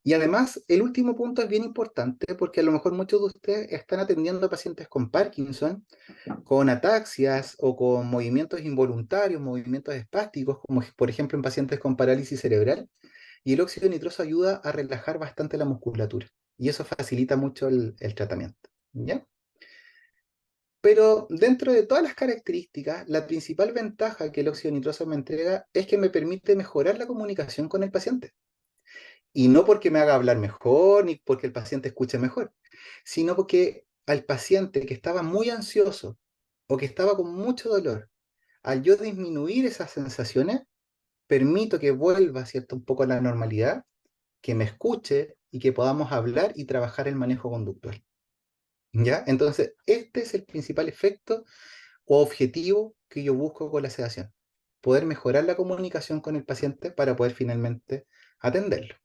Y además, el último punto es bien importante porque a lo mejor muchos de ustedes están atendiendo a pacientes con Parkinson, con ataxias o con movimientos involuntarios, movimientos espásticos, como por ejemplo en pacientes con parálisis cerebral, y el óxido nitroso ayuda a relajar bastante la musculatura, y eso facilita mucho el tratamiento, ¿ya? Pero dentro de todas las características, la principal ventaja que el óxido nitroso me entrega es que me permite mejorar la comunicación con el paciente. Y no porque me haga hablar mejor, ni porque el paciente escuche mejor, sino porque al paciente que estaba muy ansioso o que estaba con mucho dolor, al yo disminuir esas sensaciones, permito que vuelva, ¿cierto?, un poco a la normalidad, que me escuche y que podamos hablar y trabajar el manejo conductual. ¿Ya? Entonces, este es el principal efecto o objetivo que yo busco con la sedación. Poder mejorar la comunicación con el paciente para poder finalmente atenderlo.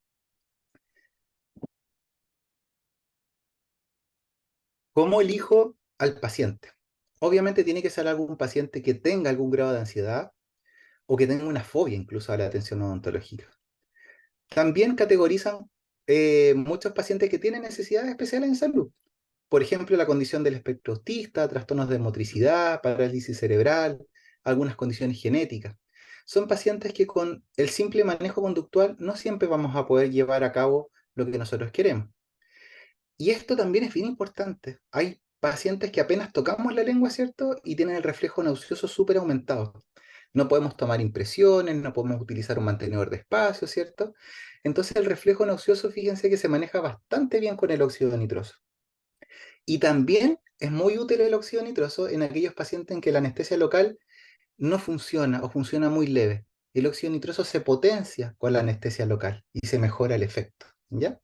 ¿Cómo elijo al paciente? Obviamente tiene que ser algún paciente que tenga algún grado de ansiedad o que tenga una fobia incluso a la atención odontológica. También categorizan muchos pacientes que tienen necesidades especiales en salud. Por ejemplo, la condición del espectro autista, trastornos de motricidad, parálisis cerebral, algunas condiciones genéticas. Son pacientes que con el simple manejo conductual no siempre vamos a poder llevar a cabo lo que nosotros queremos. Y esto también es bien importante. Hay pacientes que apenas tocamos la lengua, ¿cierto? Y tienen el reflejo nauseoso súper aumentado. No podemos tomar impresiones, no podemos utilizar un mantenedor de espacio, ¿cierto? Entonces el reflejo nauseoso, fíjense que se maneja bastante bien con el óxido nitroso. Y también es muy útil el óxido nitroso en aquellos pacientes en que la anestesia local no funciona o funciona muy leve. El óxido nitroso se potencia con la anestesia local y se mejora el efecto, ¿ya?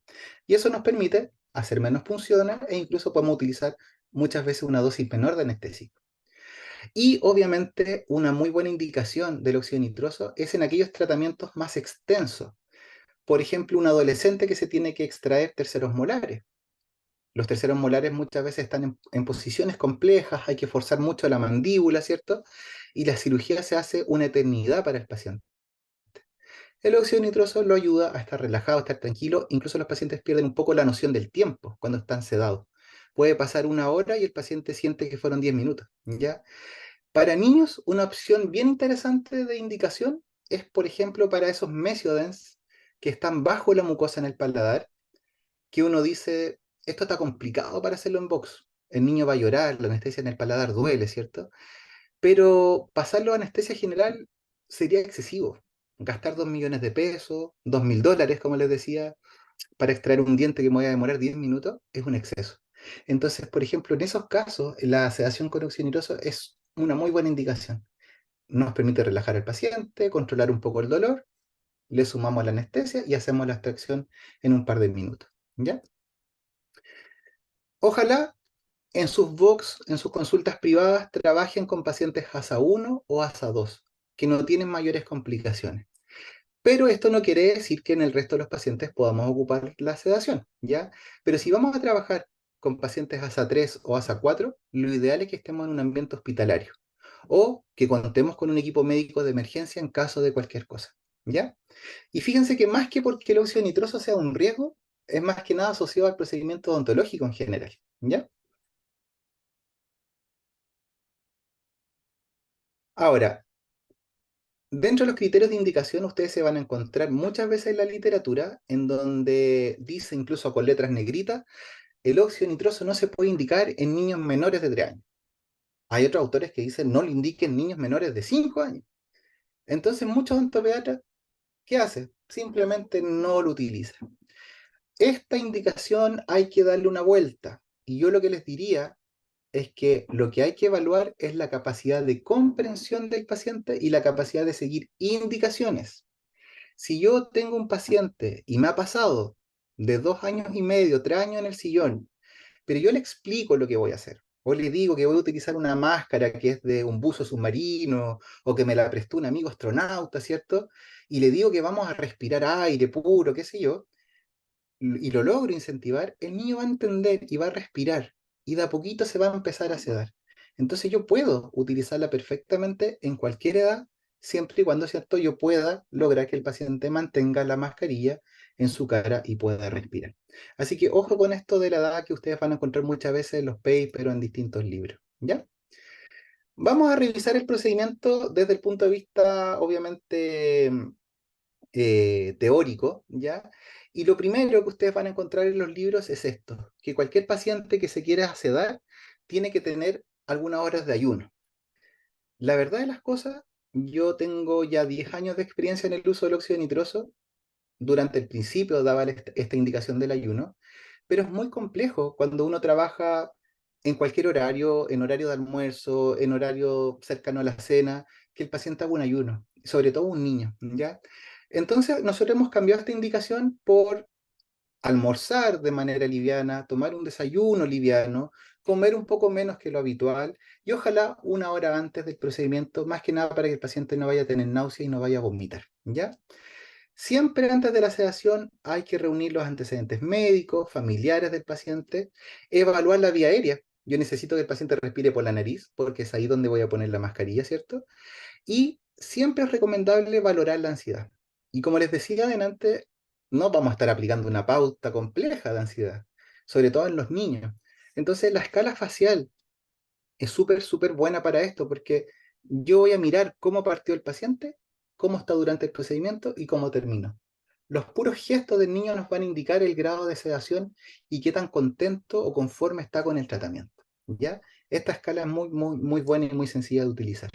Y eso nos permite hacer menos punciones e incluso podemos utilizar muchas veces una dosis menor de anestésico. Y obviamente una muy buena indicación del óxido nitroso es en aquellos tratamientos más extensos. Por ejemplo, un adolescente que se tiene que extraer terceros molares. Los terceros molares muchas veces están en posiciones complejas, hay que forzar mucho la mandíbula, ¿cierto? Y la cirugía se hace una eternidad para el paciente. El óxido nitroso lo ayuda a estar relajado, a estar tranquilo. Incluso los pacientes pierden un poco la noción del tiempo cuando están sedados. Puede pasar una hora y el paciente siente que fueron 10 minutos, ¿ya? Para niños, una opción bien interesante de indicación es, por ejemplo, para esos mesiodens que están bajo la mucosa en el paladar, que uno dice, esto está complicado para hacerlo en box. El niño va a llorar, la anestesia en el paladar duele, ¿cierto? Pero pasarlo a anestesia general sería excesivo. Gastar 2 millones de pesos, $2.000, como les decía, para extraer un diente que me voy a demorar 10 minutos, es un exceso. Entonces, por ejemplo, en esos casos, la sedación con óxido nitroso es una muy buena indicación. Nos permite relajar al paciente, controlar un poco el dolor, le sumamos la anestesia y hacemos la extracción en un par de minutos. ¿Ya? Ojalá en sus box, en sus consultas privadas, trabajen con pacientes ASA 1 o ASA 2, que no tienen mayores complicaciones. Pero esto no quiere decir que en el resto de los pacientes podamos ocupar la sedación, ¿ya? Pero si vamos a trabajar con pacientes ASA 3 o ASA 4, lo ideal es que estemos en un ambiente hospitalario o que contemos con un equipo médico de emergencia en caso de cualquier cosa, ¿ya? Y fíjense que más que porque el óxido nitroso sea un riesgo, es más que nada asociado al procedimiento odontológico en general, ¿ya? Ahora, dentro de los criterios de indicación, ustedes se van a encontrar muchas veces en la literatura en donde dice, incluso con letras negritas, el óxido nitroso no se puede indicar en niños menores de 3 años. Hay otros autores que dicen no lo indiquen en niños menores de 5 años. Entonces, muchos odontopediatras, ¿qué hacen? Simplemente no lo utilizan. Esta indicación hay que darle una vuelta. Y yo lo que les diría es que lo que hay que evaluar es la capacidad de comprensión del paciente y la capacidad de seguir indicaciones. Si yo tengo un paciente y me ha pasado de 2 años y medio, 3 años en el sillón, pero yo le explico lo que voy a hacer, o le digo que voy a utilizar una máscara que es de un buzo submarino, o que me la prestó un amigo astronauta, ¿cierto? Y le digo que vamos a respirar aire puro, qué sé yo, y lo logro incentivar, el niño va a entender y va a respirar y de a poquito se va a empezar a sedar. Entonces yo puedo utilizarla perfectamente en cualquier edad, siempre y cuando, ¿cierto?, yo pueda lograr que el paciente mantenga la mascarilla en su cara y pueda respirar. Así que ojo con esto de la edad que ustedes van a encontrar muchas veces en los papers o en distintos libros, ¿ya? Vamos a revisar el procedimiento desde el punto de vista, obviamente, teórico, ¿ya? Y lo primero que ustedes van a encontrar en los libros es esto, que cualquier paciente que se quiera sedar tiene que tener algunas horas de ayuno. La verdad de las cosas, yo tengo ya 10 años de experiencia en el uso del óxido nitroso. Durante el principio daba esta indicación del ayuno, pero es muy complejo cuando uno trabaja en cualquier horario, en horario de almuerzo, en horario cercano a la cena, que el paciente haga un ayuno, sobre todo un niño, ¿ya? Entonces, nosotros hemos cambiado esta indicación por almorzar de manera liviana, tomar un desayuno liviano, comer un poco menos que lo habitual y ojalá una hora antes del procedimiento, más que nada para que el paciente no vaya a tener náusea y no vaya a vomitar, ¿ya? Siempre antes de la sedación hay que reunir los antecedentes médicos, familiares del paciente, evaluar la vía aérea. Yo necesito que el paciente respire por la nariz, porque es ahí donde voy a poner la mascarilla, ¿cierto? Y siempre es recomendable valorar la ansiedad. Y como les decía adelante, no vamos a estar aplicando una pauta compleja de ansiedad, sobre todo en los niños. Entonces, la escala facial es súper, súper buena para esto, porque yo voy a mirar cómo partió el paciente, cómo está durante el procedimiento y cómo terminó. Los puros gestos del niño nos van a indicar el grado de sedación y qué tan contento o conforme está con el tratamiento. ¿Ya? Esta escala es muy, muy, muy buena y muy sencilla de utilizar.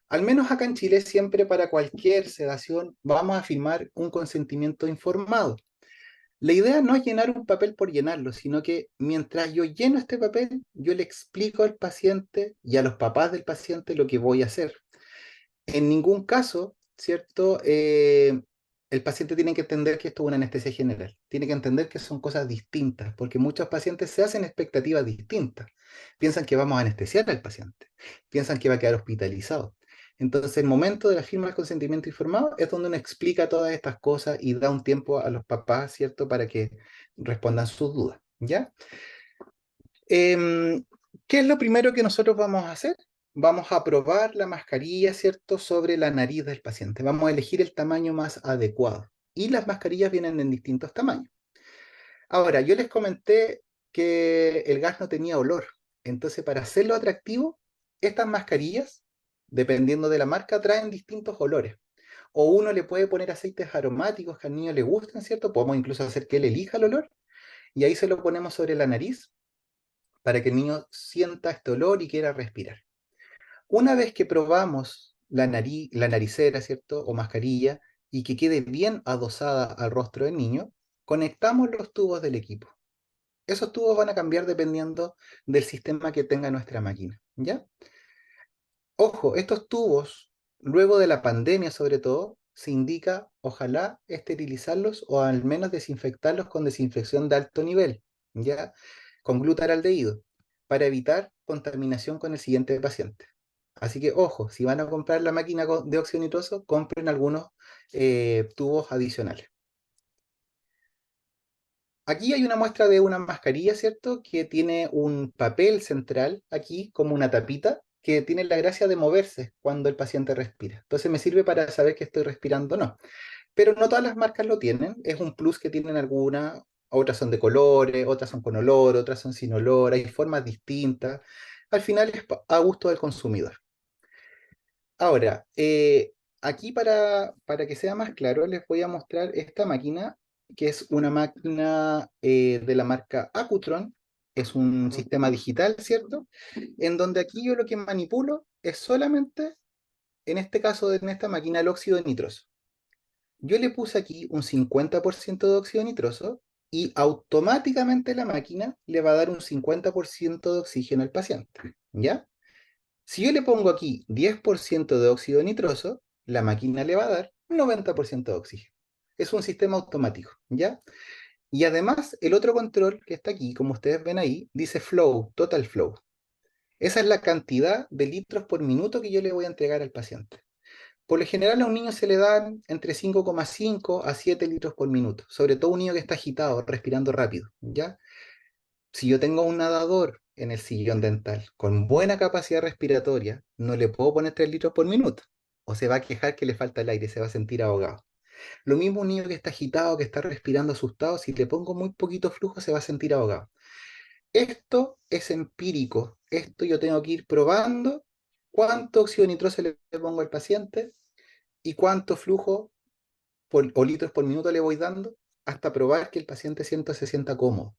Al menos acá en Chile, siempre para cualquier sedación vamos a firmar un consentimiento informado. La idea no es llenar un papel por llenarlo, sino que mientras yo lleno este papel, yo le explico al paciente y a los papás del paciente lo que voy a hacer. En ningún caso, ¿cierto? El paciente tiene que entender que esto es una anestesia general. Tiene que entender que son cosas distintas, porque muchos pacientes se hacen expectativas distintas. Piensan que vamos a anestesiar al paciente, piensan que va a quedar hospitalizado. Entonces, el momento de la firma del consentimiento informado es donde uno explica todas estas cosas y da un tiempo a los papás, ¿cierto?, para que respondan sus dudas, ¿ya? Em, ¿Qué es lo primero que nosotros vamos a hacer? Vamos a probar la mascarilla, ¿cierto?, sobre la nariz del paciente. Vamos a elegir el tamaño más adecuado. Y las mascarillas vienen en distintos tamaños. Ahora, yo les comenté que el gas no tenía olor. Entonces, para hacerlo atractivo, estas mascarillas, dependiendo de la marca, traen distintos olores. O uno le puede poner aceites aromáticos que al niño le gustan, ¿cierto? Podemos incluso hacer que él elija el olor y ahí se lo ponemos sobre la nariz para que el niño sienta este olor y quiera respirar. Una vez que probamos la naricera, ¿cierto? O mascarilla, y que quede bien adosada al rostro del niño, conectamos los tubos del equipo. Esos tubos van a cambiar dependiendo del sistema que tenga nuestra máquina, ¿ya? Ojo, estos tubos, luego de la pandemia sobre todo, se indica, ojalá, esterilizarlos o al menos desinfectarlos con desinfección de alto nivel, ¿ya? Con glutaraldehído, para evitar contaminación con el siguiente paciente. Así que, ojo, si van a comprar la máquina de óxido nitroso, compren algunos tubos adicionales. Aquí hay una muestra de una mascarilla, ¿cierto? Que tiene un papel central aquí, como una tapita, que tiene la gracia de moverse cuando el paciente respira. Entonces me sirve para saber que estoy respirando o no. Pero no todas las marcas lo tienen. Es un plus que tienen algunas. Otras son de colores, otras son con olor, otras son sin olor. Hay formas distintas. Al final es a gusto del consumidor. Ahora, aquí para que sea más claro, les voy a mostrar esta máquina, que es una máquina de la marca Acutron. Es un sistema digital, ¿cierto? En donde aquí yo lo que manipulo es solamente, en este caso, en esta máquina, el óxido de nitroso. Yo le puse aquí un 50% de óxido nitroso y automáticamente la máquina le va a dar un 50% de oxígeno al paciente, ¿ya? Si yo le pongo aquí 10% de óxido nitroso, la máquina le va a dar 90% de oxígeno. Es un sistema automático, ¿ya? Y además, el otro control que está aquí, como ustedes ven ahí, dice flow, total flow. Esa es la cantidad de litros por minuto que yo le voy a entregar al paciente. Por lo general a un niño se le dan entre 5,5 a 7 litros por minuto, sobre todo un niño que está agitado, respirando rápido, ¿ya? Si yo tengo un nadador en el sillón dental con buena capacidad respiratoria, no le puedo poner 3 litros por minuto. O se va a quejar que le falta el aire, se va a sentir ahogado. Lo mismo un niño que está agitado, que está respirando asustado, si le pongo muy poquito flujo, se va a sentir ahogado. Esto es empírico. Esto yo tengo que ir probando cuánto óxido nitroso le pongo al paciente y cuánto flujo o litros por minuto le voy dando hasta probar que el paciente se sienta cómodo.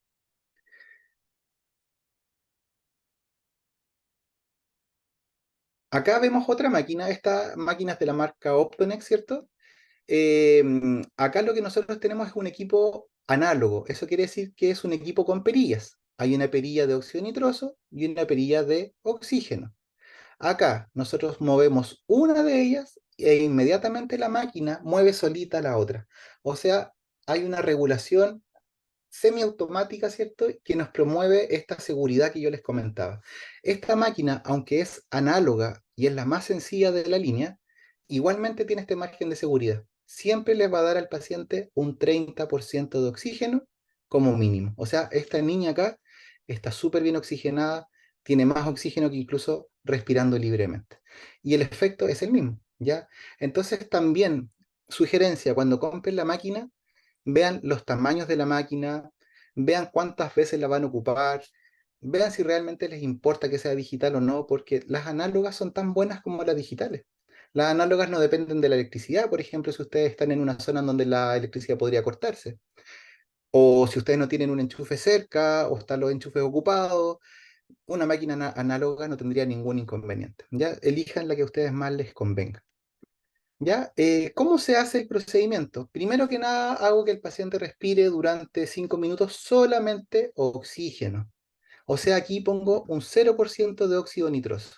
Acá vemos otra máquina, esta máquina es de la marca Optonex, ¿cierto? Acá lo que nosotros tenemos es un equipo análogo, eso quiere decir que es un equipo con perillas. Hay una perilla de óxido nitroso y una perilla de oxígeno. Acá nosotros movemos una de ellas e inmediatamente la máquina mueve solita la otra. O sea, hay una regulación semiautomática, ¿cierto? Que nos promueve esta seguridad que yo les comentaba. Esta máquina, aunque es análoga y es la más sencilla de la línea, igualmente tiene este margen de seguridad. Siempre les va a dar al paciente un 30% de oxígeno como mínimo. O sea, esta niña acá está súper bien oxigenada, tiene más oxígeno que incluso respirando libremente. Y el efecto es el mismo, ¿ya? Entonces también, sugerencia, cuando compren la máquina, vean los tamaños de la máquina, vean cuántas veces la van a ocupar, vean si realmente les importa que sea digital o no, porque las análogas son tan buenas como las digitales. Las análogas no dependen de la electricidad, por ejemplo, si ustedes están en una zona en donde la electricidad podría cortarse, o si ustedes no tienen un enchufe cerca, o están los enchufes ocupados, una máquina análoga no tendría ningún inconveniente. Ya elijan la que a ustedes más les convenga. ¿Ya? ¿Cómo se hace el procedimiento? Primero que nada, hago que el paciente respire durante 5 minutos solamente oxígeno. O sea, aquí pongo un 0% de óxido nitroso.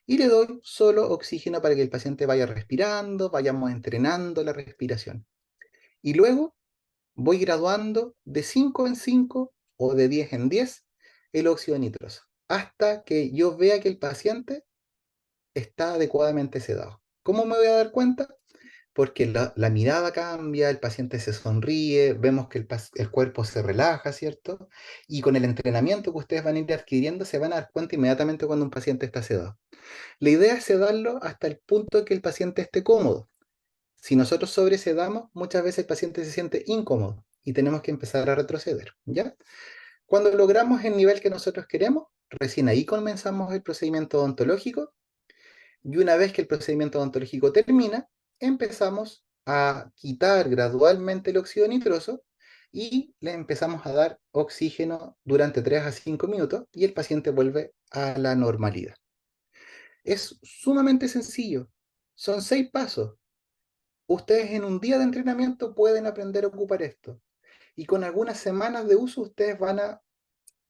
Y le doy solo oxígeno para que el paciente vaya respirando, vayamos entrenando la respiración. Y luego voy graduando de 5 en 5 o de 10 en 10 el óxido nitroso, hasta que yo vea que el paciente está adecuadamente sedado. ¿Cómo me voy a dar cuenta? Porque la mirada cambia, el paciente se sonríe, vemos que el cuerpo se relaja, ¿cierto? Y con el entrenamiento que ustedes van a ir adquiriendo, se van a dar cuenta inmediatamente cuando un paciente está sedado. La idea es sedarlo hasta el punto de que el paciente esté cómodo. Si nosotros sobresedamos, muchas veces el paciente se siente incómodo y tenemos que empezar a retroceder, ¿ya? Cuando logramos el nivel que nosotros queremos, recién ahí comenzamos el procedimiento odontológico y una vez que el procedimiento odontológico termina, empezamos a quitar gradualmente el óxido nitroso y le empezamos a dar oxígeno durante 3 a 5 minutos y el paciente vuelve a la normalidad. Es sumamente sencillo. Son 6 pasos. Ustedes en un día de entrenamiento pueden aprender a ocupar esto. Y con algunas semanas de uso ustedes van a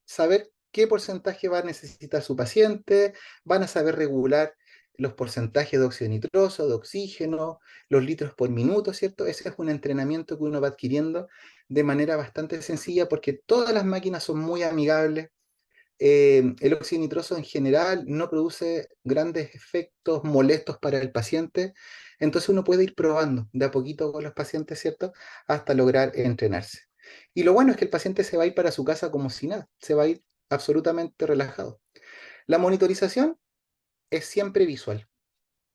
saber qué porcentaje va a necesitar su paciente, van a saber regular los porcentajes de óxido nitroso, de oxígeno, los litros por minuto, ¿cierto? Ese es un entrenamiento que uno va adquiriendo de manera bastante sencilla porque todas las máquinas son muy amigables. El óxido nitroso en general no produce grandes efectos molestos para el paciente, entonces uno puede ir probando de a poquito con los pacientes, ¿cierto? Hasta lograr entrenarse. Y lo bueno es que el paciente se va a ir para su casa como si nada, se va a ir absolutamente relajado. La monitorización es siempre visual.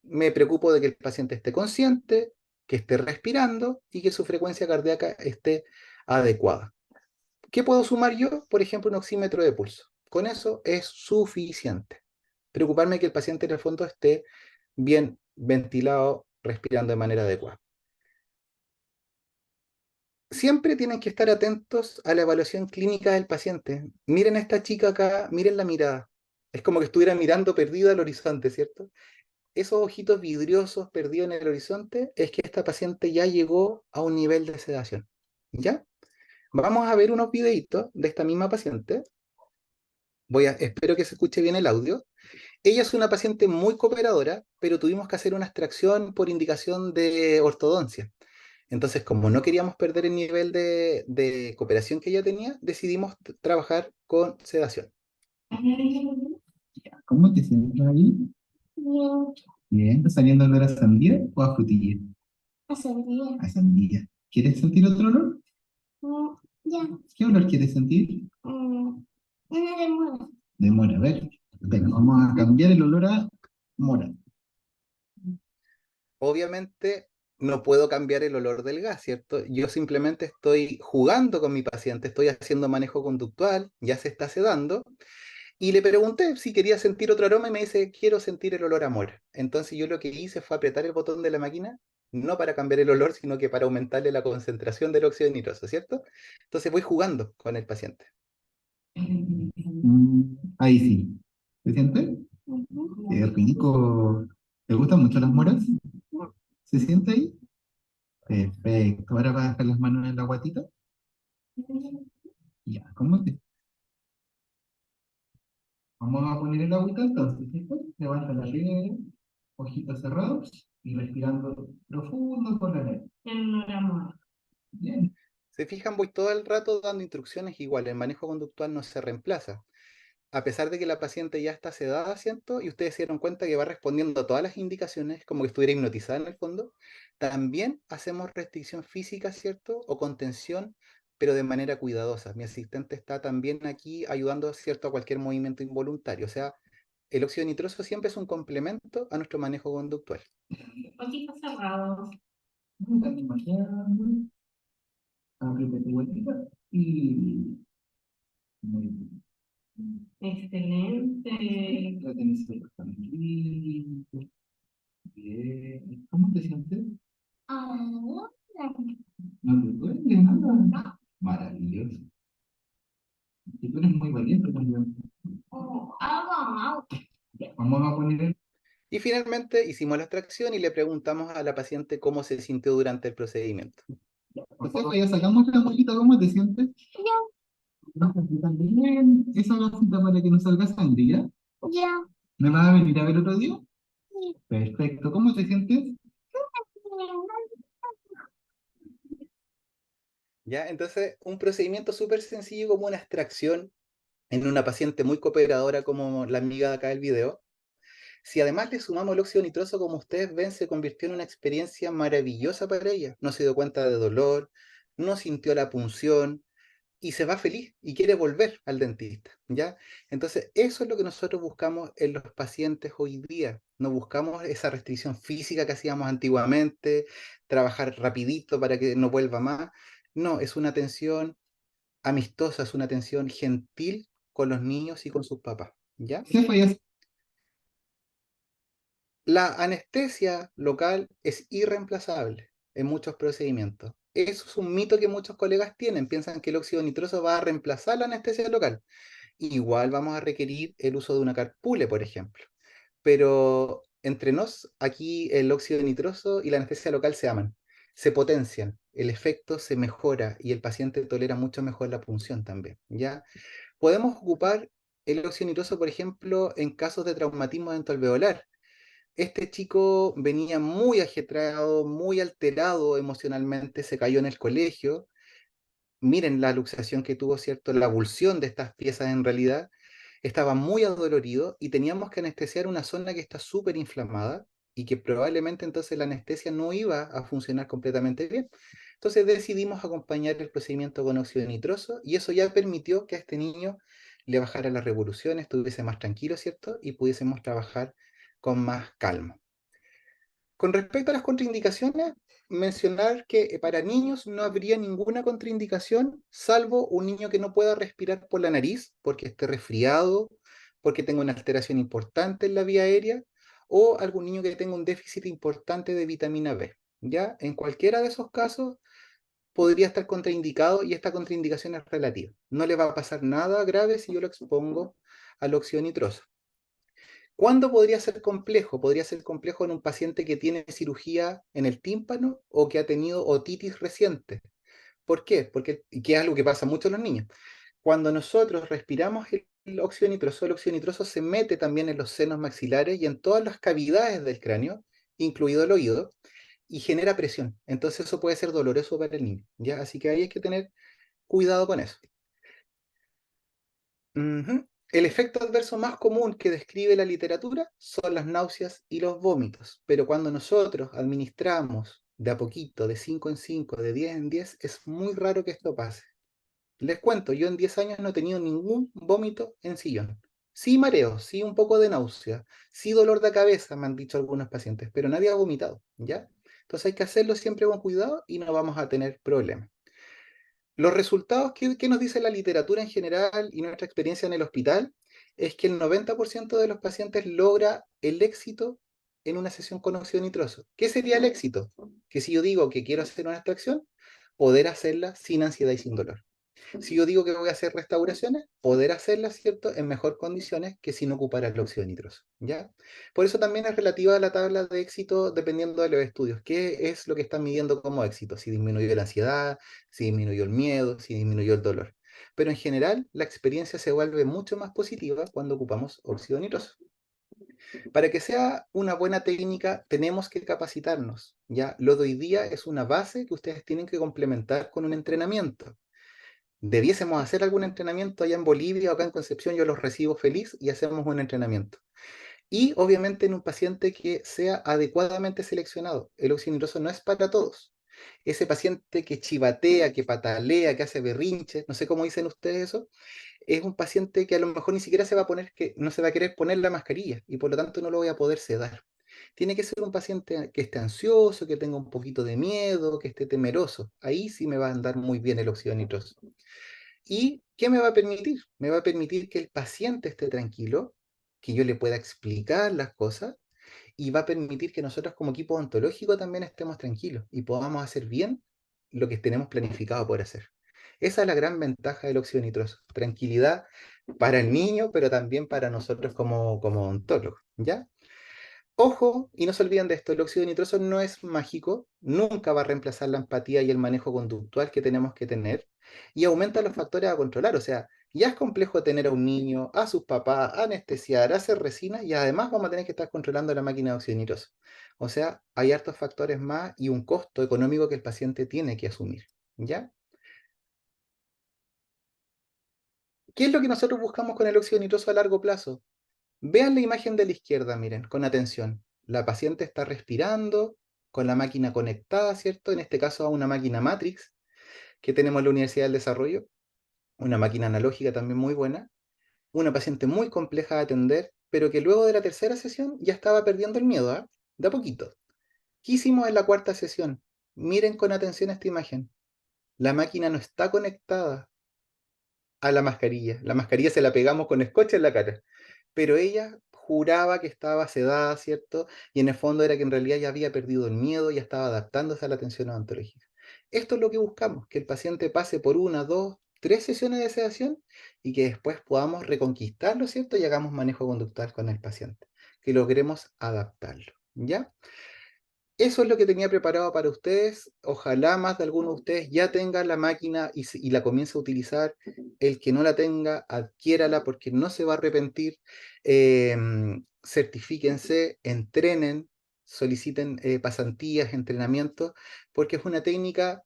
Me preocupo de que el paciente esté consciente, que esté respirando y que su frecuencia cardíaca esté adecuada. ¿Qué puedo sumar yo? Por ejemplo, un oxímetro de pulso. Con eso es suficiente. Preocuparme que el paciente en el fondo esté bien ventilado, respirando de manera adecuada. Siempre tienen que estar atentos a la evaluación clínica del paciente. Miren a esta chica acá, miren la mirada. Es como que estuviera mirando perdida al horizonte, ¿cierto? Esos ojitos vidriosos perdidos en el horizonte es que esta paciente ya llegó a un nivel de sedación. ¿Ya? Vamos a ver unos videitos de esta misma paciente. Espero que se escuche bien el audio. Ella es una paciente muy cooperadora, pero tuvimos que hacer una extracción por indicación de ortodoncia. Entonces, como no queríamos perder el nivel de cooperación que ella tenía, decidimos trabajar con sedación. ¿Cómo te sientes ahí? Bien. Bien, ¿está saliendo olor a sandía o a frutilla? A sandía. A sandía. ¿Quieres sentir otro olor? Ya. ¿Qué olor quieres sentir? Una de mora. De mora, a ver. Venga, vamos a cambiar el olor a mora. Obviamente no puedo cambiar el olor del gas, ¿cierto? Yo simplemente estoy jugando con mi paciente, estoy haciendo manejo conductual, ya se está sedando, y le pregunté si quería sentir otro aroma y me dice, quiero sentir el olor a mora. Entonces yo lo que hice fue apretar el botón de la máquina, no para cambiar el olor, sino que para aumentarle la concentración del óxido nitroso, ¿cierto? Entonces voy jugando con el paciente. Ahí sí. ¿Se siente? Qué rico. ¿Te gustan mucho las moras? ¿Se siente ahí? Perfecto. Ahora vas a dejar las manos en la guatita. Ya, ¿cómo te? Vamos a poner el agüita entonces, ¿cierto? Levanta la piel, ojitos cerrados y respirando profundo por la nariz. Bien. Se fijan, voy todo el rato dando instrucciones igual, el manejo conductual no se reemplaza. A pesar de que la paciente ya está sedada, ¿cierto? Y ustedes se dieron cuenta que va respondiendo a todas las indicaciones, como que estuviera hipnotizada en el fondo, también hacemos restricción física, ¿cierto? O contención, pero de manera cuidadosa. Mi asistente está también aquí ayudando, ¿cierto? A cualquier movimiento involuntario. O sea, el óxido nitroso siempre es un complemento a nuestro manejo conductual. Ojitos cerrados. Estás imaginando. Aprieta tu vueltita y... Muy bien. Excelente. La tenés tranquilo. Bien. ¿Cómo te sientes? No te duele nada. No. Maravilloso. Y tú eres muy valiente también. Vamos a poner... Y finalmente hicimos la extracción y le preguntamos a la paciente cómo se sintió durante el procedimiento. Josefa, ya sacamos la bolita, ¿cómo te sientes? ¿Vas a aplicar bien esa gasita para que no salga sangre, ya? Ya. ¿Me vas a venir a ver otro día? Sí. Perfecto. ¿Cómo te sientes? ¿Ya? Entonces, un procedimiento súper sencillo como una extracción en una paciente muy cooperadora como la amiga de acá del video. Si además le sumamos el óxido nitroso, como ustedes ven, se convirtió en una experiencia maravillosa para ella. No se dio cuenta de dolor, no sintió la punción y se va feliz y quiere volver al dentista, ¿ya? Entonces, eso es lo que nosotros buscamos en los pacientes hoy día. No buscamos esa restricción física que hacíamos antiguamente, trabajar rapidito para que no vuelva más. No, es una atención amistosa, es una atención gentil con los niños y con sus papás, ¿ya? Josefa, ya... La anestesia local es irreemplazable en muchos procedimientos. eso es un mito que muchos colegas tienen, piensan que el óxido nitroso va a reemplazar la anestesia local. Igual vamos a requerir el uso de una carpule, por ejemplo. Pero entre nos, aquí el óxido nitroso y la anestesia local se aman, se potencian, el efecto se mejora y el paciente tolera mucho mejor la punción también, ¿ya? Podemos ocupar el óxido nitroso, por ejemplo, en casos de traumatismo dentoalveolar. Este chico venía muy ajetreado, muy alterado emocionalmente, se cayó en el colegio. Miren la luxación que tuvo, ¿cierto? La abulsión de estas piezas en realidad. Estaba muy adolorido y teníamos que anestesiar una zona que está súper inflamada y que probablemente entonces la anestesia no iba a funcionar completamente bien. Entonces decidimos acompañar el procedimiento con óxido nitroso y eso ya permitió que a este niño le bajara las revoluciones, estuviese más tranquilo, ¿cierto? Y pudiésemos trabajar con más calma. Con respecto a las contraindicaciones, mencionar que para niños no habría ninguna contraindicación, salvo un niño que no pueda respirar por la nariz, porque esté resfriado, porque tenga una alteración importante en la vía aérea, o algún niño que tenga un déficit importante de vitamina B. ¿Ya? En cualquiera de esos casos podría estar contraindicado y esta contraindicación es relativa. No le va a pasar nada grave si yo lo expongo al óxido nitroso. ¿Cuándo podría ser complejo? Podría ser complejo en un paciente que tiene cirugía en el tímpano o que ha tenido otitis reciente. ¿Por qué? Porque, y que es algo que pasa mucho en los niños. Cuando nosotros respiramos el óxido nitroso se mete también en los senos maxilares y en todas las cavidades del cráneo, incluido el oído, y genera presión. Entonces eso puede ser doloroso para el niño, ¿ya? Así que ahí hay que tener cuidado con eso. Ujú. El efecto adverso más común que describe la literatura son las náuseas y los vómitos, pero cuando nosotros administramos de a poquito, de 5 en 5, de 10 en 10, es muy raro que esto pase. Les cuento, yo en 10 años no he tenido ningún vómito en sillón. Sí mareo, sí un poco de náusea, sí dolor de cabeza, me han dicho algunos pacientes, pero nadie ha vomitado, ¿ya? Entonces hay que hacerlo siempre con cuidado y no vamos a tener problemas. Los resultados que nos dice la literatura en general y nuestra experiencia en el hospital es que el 90% de los pacientes logra el éxito en una sesión con óxido nitroso. ¿Qué sería el éxito? Que si yo digo que quiero hacer una extracción, poder hacerla sin ansiedad y sin dolor. Si yo digo que voy a hacer restauraciones, poder hacerlas, ¿cierto?, en mejor condiciones que si no ocupara el óxido nitroso, ¿ya? Por eso también es relativa a la tabla de éxito dependiendo de los estudios. ¿Qué es lo que están midiendo como éxito? Si disminuyó la ansiedad, si disminuyó el miedo, si disminuyó el dolor. Pero en general, la experiencia se vuelve mucho más positiva cuando ocupamos óxido nitroso. Para que sea una buena técnica, tenemos que capacitarnos, ¿ya? Lo de hoy día es una base que ustedes tienen que complementar con un entrenamiento. Debiésemos hacer algún entrenamiento allá en Bolivia o acá en Concepción, yo los recibo feliz y hacemos un entrenamiento. Y obviamente en un paciente que sea adecuadamente seleccionado. El óxido nitroso no es para todos. Ese paciente que chivatea, que patalea, que hace berrinches, no sé cómo dicen ustedes eso, es un paciente que a lo mejor ni siquiera se va a poner, que no se va a querer poner la mascarilla y por lo tanto no lo voy a poder sedar. Tiene que ser un paciente que esté ansioso, que tenga un poquito de miedo, que esté temeroso. Ahí sí me va a andar muy bien el óxido nitroso. ¿Y qué me va a permitir? Me va a permitir que el paciente esté tranquilo, que yo le pueda explicar las cosas y va a permitir que nosotros como equipo ontológico también estemos tranquilos y podamos hacer bien lo que tenemos planificado por hacer. Esa es la gran ventaja del óxido nitroso. Tranquilidad para el niño, pero también para nosotros como ontólogos, ¿ya? Ojo, y no se olviden de esto, el óxido nitroso no es mágico, nunca va a reemplazar la empatía y el manejo conductual que tenemos que tener, y aumenta los factores a controlar, o sea, ya es complejo tener a un niño, a sus papás, anestesiar, hacer resina, y además vamos a tener que estar controlando la máquina de óxido nitroso. O sea, hay hartos factores más y un costo económico que el paciente tiene que asumir, ¿ya? ¿Qué es lo que nosotros buscamos con el óxido nitroso a largo plazo? Vean la imagen de la izquierda, miren, con atención. La paciente está respirando con la máquina conectada, ¿cierto? En este caso a una máquina Matrix que tenemos en la Universidad del Desarrollo, una máquina analógica también muy buena. Una paciente muy compleja de atender, pero que luego de la tercera sesión ya estaba perdiendo el miedo, ¿ah? De a poquito. ¿Qué hicimos en la cuarta sesión? Miren con atención esta imagen. La máquina no está conectada a la mascarilla. La mascarilla se la pegamos con scotch en la cara. Pero ella juraba que estaba sedada, ¿cierto? Y en el fondo era que en realidad ya había perdido el miedo y ya estaba adaptándose a la atención odontológica. esto es lo que buscamos, que el paciente pase por una, dos, tres sesiones de sedación y que después podamos reconquistarlo, ¿cierto? Y hagamos manejo conductual con el paciente, que logremos adaptarlo, ¿ya? Eso es lo que tenía preparado para ustedes. Ojalá más de alguno de ustedes ya tenga la máquina y la comience a utilizar. El que no la tenga, adquiérala porque no se va a arrepentir. Certifíquense, entrenen, soliciten pasantías, entrenamientos, porque es una técnica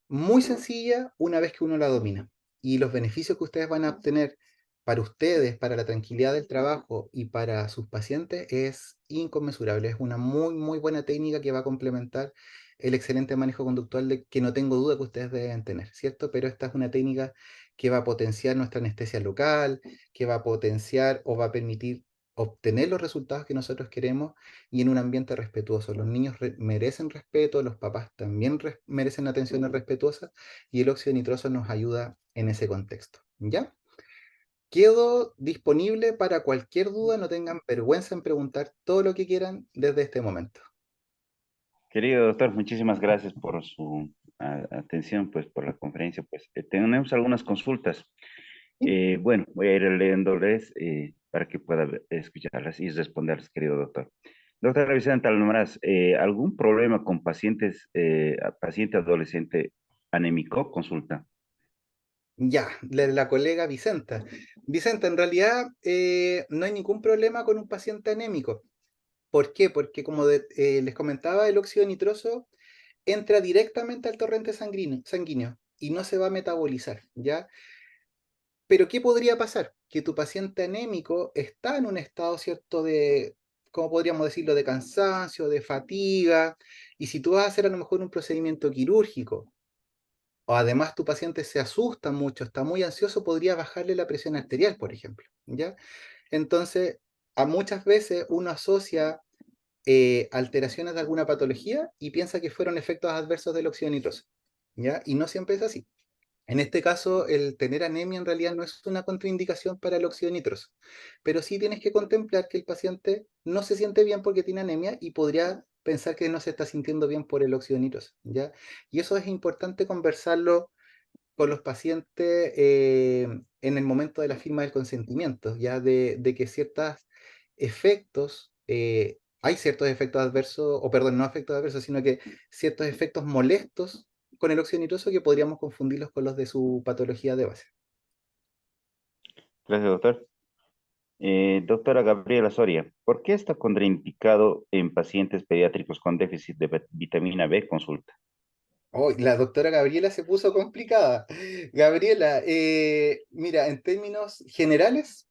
muy sencilla una vez que uno la domina. Y los beneficios que ustedes van a obtener para ustedes, para la tranquilidad del trabajo y para sus pacientes es inconmensurable. Es una muy, muy buena técnica que va a complementar el excelente manejo conductual que no tengo duda que ustedes deben tener, ¿cierto? Pero esta es una técnica que va a potenciar nuestra anestesia local, que va a potenciar o va a permitir obtener los resultados que nosotros queremos y en un ambiente respetuoso. Los niños merecen respeto, los papás también merecen atenciones respetuosas y el óxido nitroso nos ayuda en ese contexto, ¿ya? Quedo disponible para cualquier duda, no tengan vergüenza en preguntar todo lo que quieran desde este momento. Querido doctor, muchísimas gracias por su atención, pues por la conferencia. Pues tenemos algunas consultas. Bueno, voy a ir leyéndoles para que pueda escucharlas y responderles, querido doctor. Doctora Vicenta Almaraz, ¿algún problema con pacientes, paciente adolescente anémico? Consulta. Ya, la colega Vicenta. Vicenta, en realidad no hay ningún problema con un paciente anémico. ¿Por qué? Porque como les comentaba, el óxido nitroso entra directamente al torrente sanguíneo y no se va a metabolizar, ¿ya? Pero ¿qué podría pasar? Que tu paciente anémico está en un estado, ¿cierto?, de, ¿cómo podríamos decirlo?, de cansancio, de fatiga, y si tú vas a hacer a lo mejor un procedimiento quirúrgico, o además tu paciente se asusta mucho, está muy ansioso, podría bajarle la presión arterial, por ejemplo, ¿ya? Entonces, a muchas veces uno asocia alteraciones de alguna patología y piensa que fueron efectos adversos del óxido nitroso, ¿ya? Y no siempre es así. En este caso, el tener anemia en realidad no es una contraindicación para el óxido nitroso, pero sí tienes que contemplar que el paciente no se siente bien porque tiene anemia y podría pensar que no se está sintiendo bien por el óxido nitroso, ¿ya? Y eso es importante conversarlo con los pacientes en el momento de la firma del consentimiento, ya de que ciertos efectos, hay ciertos efectos adversos, o perdón, no efectos adversos, sino que ciertos efectos molestos con el óxido nitroso que podríamos confundirlos con los de su patología de base. Gracias, doctor. Doctora Gabriela Soria, ¿por qué está contraindicado en pacientes pediátricos con déficit de vitamina B? Consulta. Oh, la doctora Gabriela se puso complicada. Gabriela, mira, en términos generales,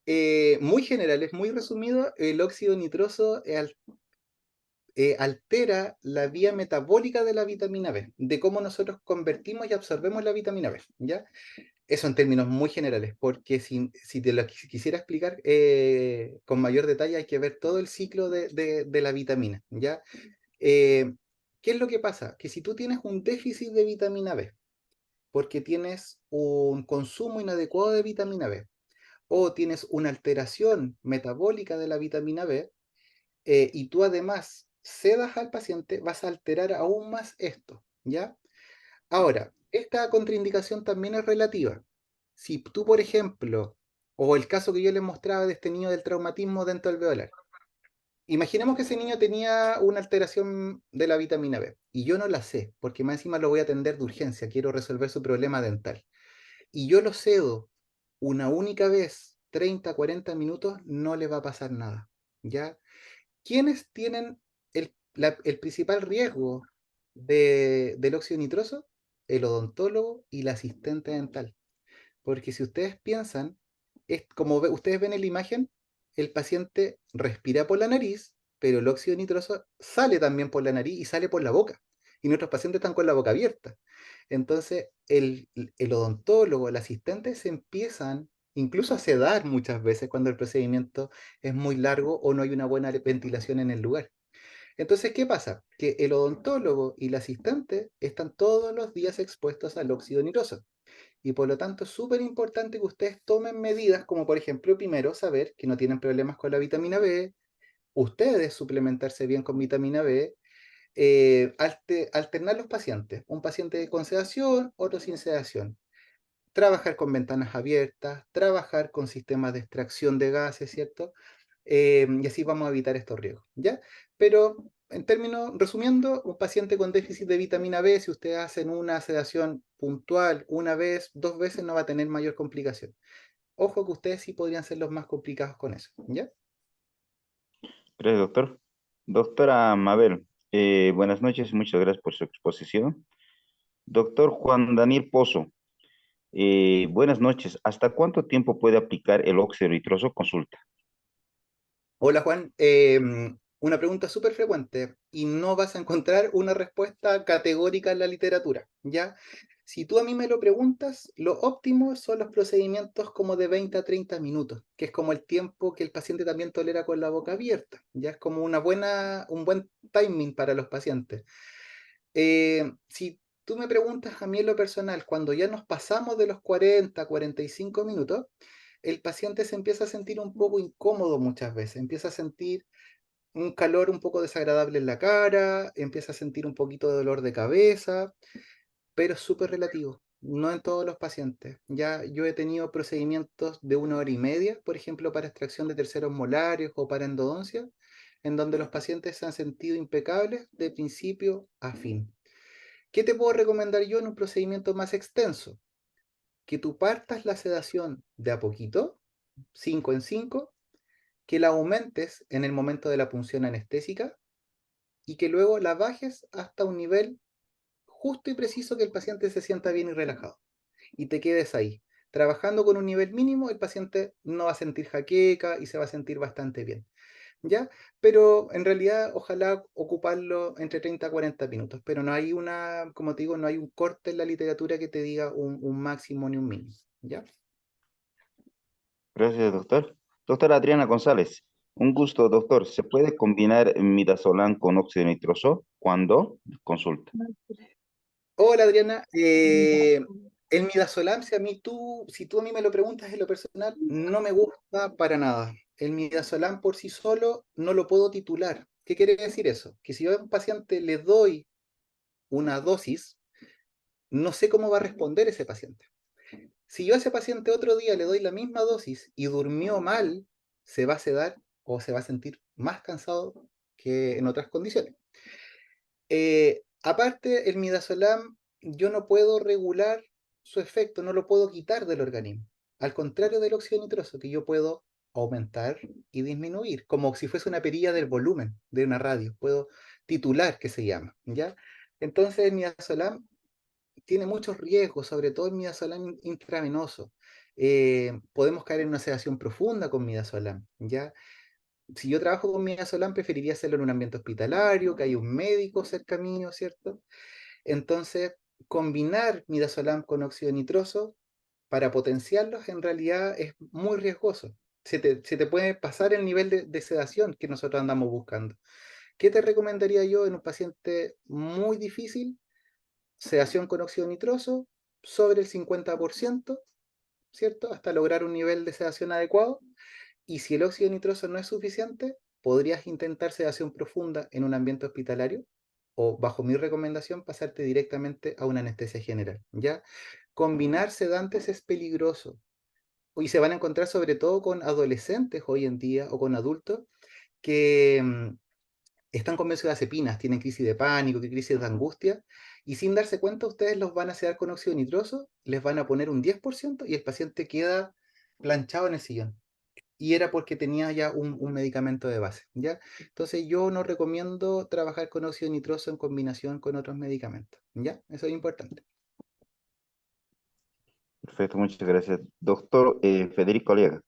muy generales, muy resumido, el óxido nitroso altera la vía metabólica de la vitamina B, de cómo nosotros convertimos y absorbemos la vitamina B, ¿ya? Eso en términos muy generales, porque si te lo quisiera explicar con mayor detalle, hay que ver todo el ciclo de la vitamina, ¿ya? Eh, ¿Qué es lo que pasa? Que si tú tienes un déficit de vitamina B, porque tienes un consumo inadecuado de vitamina B, o tienes una alteración metabólica de la vitamina B, y tú además cedas al paciente, vas a alterar aún más esto, ¿ya? Ahora, esta contraindicación también es relativa. Si tú, por ejemplo, o el caso que yo les mostraba de este niño del traumatismo dentro del alveolar, imaginemos que ese niño tenía una alteración de la vitamina B y yo no la sé, porque más encima lo voy a atender de urgencia, quiero resolver su problema dental. Y yo lo cedo una única vez, 30, 40 minutos, no le va a pasar nada, ¿ya? ¿Quiénes tienen el principal riesgo del óxido nitroso? El odontólogo y la asistente dental. Porque si ustedes piensan, es como ustedes ven en la imagen, el paciente respira por la nariz, pero el óxido nitroso sale también por la nariz y sale por la boca. Y nuestros pacientes están con la boca abierta. Entonces, el odontólogo, el asistente se empiezan incluso a sedar muchas veces cuando el procedimiento es muy largo o no hay una buena ventilación en el lugar. Entonces, ¿qué pasa? Que el odontólogo y el asistente están todos los días expuestos al óxido nitroso. Y por lo tanto es súper importante que ustedes tomen medidas como por ejemplo, primero, saber que no tienen problemas con la vitamina B, ustedes suplementarse bien con vitamina B, alternar los pacientes, un paciente con sedación, otro sin sedación. Trabajar con ventanas abiertas, trabajar con sistemas de extracción de gases, ¿cierto? Y así vamos a evitar estos riesgos, ¿ya? Pero en términos, resumiendo, un paciente con déficit de vitamina B, si ustedes hacen una sedación puntual una vez, 2 veces, no va a tener mayor complicación. Ojo que ustedes sí podrían ser los más complicados con eso, ¿ya? Gracias, doctor. Doctora Mabel, buenas noches, muchas gracias por su exposición. Doctor Juan Daniel Pozo, buenas noches. ¿Hasta cuánto tiempo puede aplicar el óxido nitroso? Consulta. Hola Juan, una pregunta súper frecuente y no vas a encontrar una respuesta categórica en la literatura, ¿ya? Si tú a mí me lo preguntas, lo óptimo son los procedimientos como de 20 a 30 minutos, que es como el tiempo que el paciente también tolera con la boca abierta, ya es como un buen timing para los pacientes. Si tú me preguntas a mí en lo personal, cuando ya nos pasamos de los 40, 45 minutos, el paciente se empieza a sentir un poco incómodo muchas veces, empieza a sentir un calor un poco desagradable en la cara, empieza a sentir un poquito de dolor de cabeza, pero es súper relativo, no en todos los pacientes. Ya yo he tenido procedimientos de 1 hora y media, por ejemplo, para extracción de terceros molares o para endodoncia, en donde los pacientes se han sentido impecables de principio a fin. ¿Qué te puedo recomendar yo en un procedimiento más extenso? Que tú partas la sedación de a poquito, 5 en 5, que la aumentes en el momento de la punción anestésica y que luego la bajes hasta un nivel justo y preciso que el paciente se sienta bien y relajado. Y te quedes ahí. Trabajando con un nivel mínimo, el paciente no va a sentir jaqueca y se va a sentir bastante bien. ¿Ya? Pero en realidad, ojalá ocuparlo entre 30 a 40 minutos. Pero no hay una, como te digo, no hay un corte en la literatura que te diga un máximo ni un mínimo. ¿Ya? Gracias, doctor. Doctora Adriana González, un gusto, doctor. ¿Se puede combinar midazolam con óxido nitroso? ¿Cuándo? Consulta. Hola Adriana, el midazolam, si tú a mí me lo preguntas en lo personal, no me gusta para nada. El midazolam por sí solo no lo puedo titular. ¿Qué quiere decir eso? Que si yo a un paciente le doy una dosis, no sé cómo va a responder ese paciente. Si yo a ese paciente otro día le doy la misma dosis y durmió mal, se va a sedar o se va a sentir más cansado que en otras condiciones. Aparte, el midazolam, yo no puedo regular su efecto, no lo puedo quitar del organismo. Al contrario del óxido nitroso, que yo puedo aumentar y disminuir, como si fuese una perilla del volumen de una radio. Puedo titular, que se llama, ¿ya? Entonces, el midazolam tiene muchos riesgos, sobre todo el midazolam intravenoso. Podemos caer en una sedación profunda con midazolam, ¿ya? Si yo trabajo con midazolam, preferiría hacerlo en un ambiente hospitalario, que hay un médico cerca mío, ¿cierto? Entonces, combinar midazolam con óxido nitroso para potenciarlos en realidad es muy riesgoso. Se te puede pasar el nivel de sedación que nosotros andamos buscando. ¿Qué te recomendaría yo en un paciente muy difícil? Sedación con óxido nitroso sobre el 50%, ¿cierto? Hasta lograr un nivel de sedación adecuado. Y si el óxido nitroso no es suficiente, podrías intentar sedación profunda en un ambiente hospitalario o, bajo mi recomendación, pasarte directamente a una anestesia general, ¿ya? Combinar sedantes es peligroso y se van a encontrar sobre todo con adolescentes hoy en día o con adultos que están con benzodiazepinas, tienen crisis de pánico, crisis de angustia, y sin darse cuenta ustedes los van a sedar con óxido nitroso, les van a poner un 10% y el paciente queda planchado en el sillón. Y era porque tenía ya un medicamento de base, ¿ya? Entonces yo no recomiendo trabajar con óxido nitroso en combinación con otros medicamentos, ¿ya? Eso es importante. Perfecto, muchas gracias. Doctor Federico Aliaga,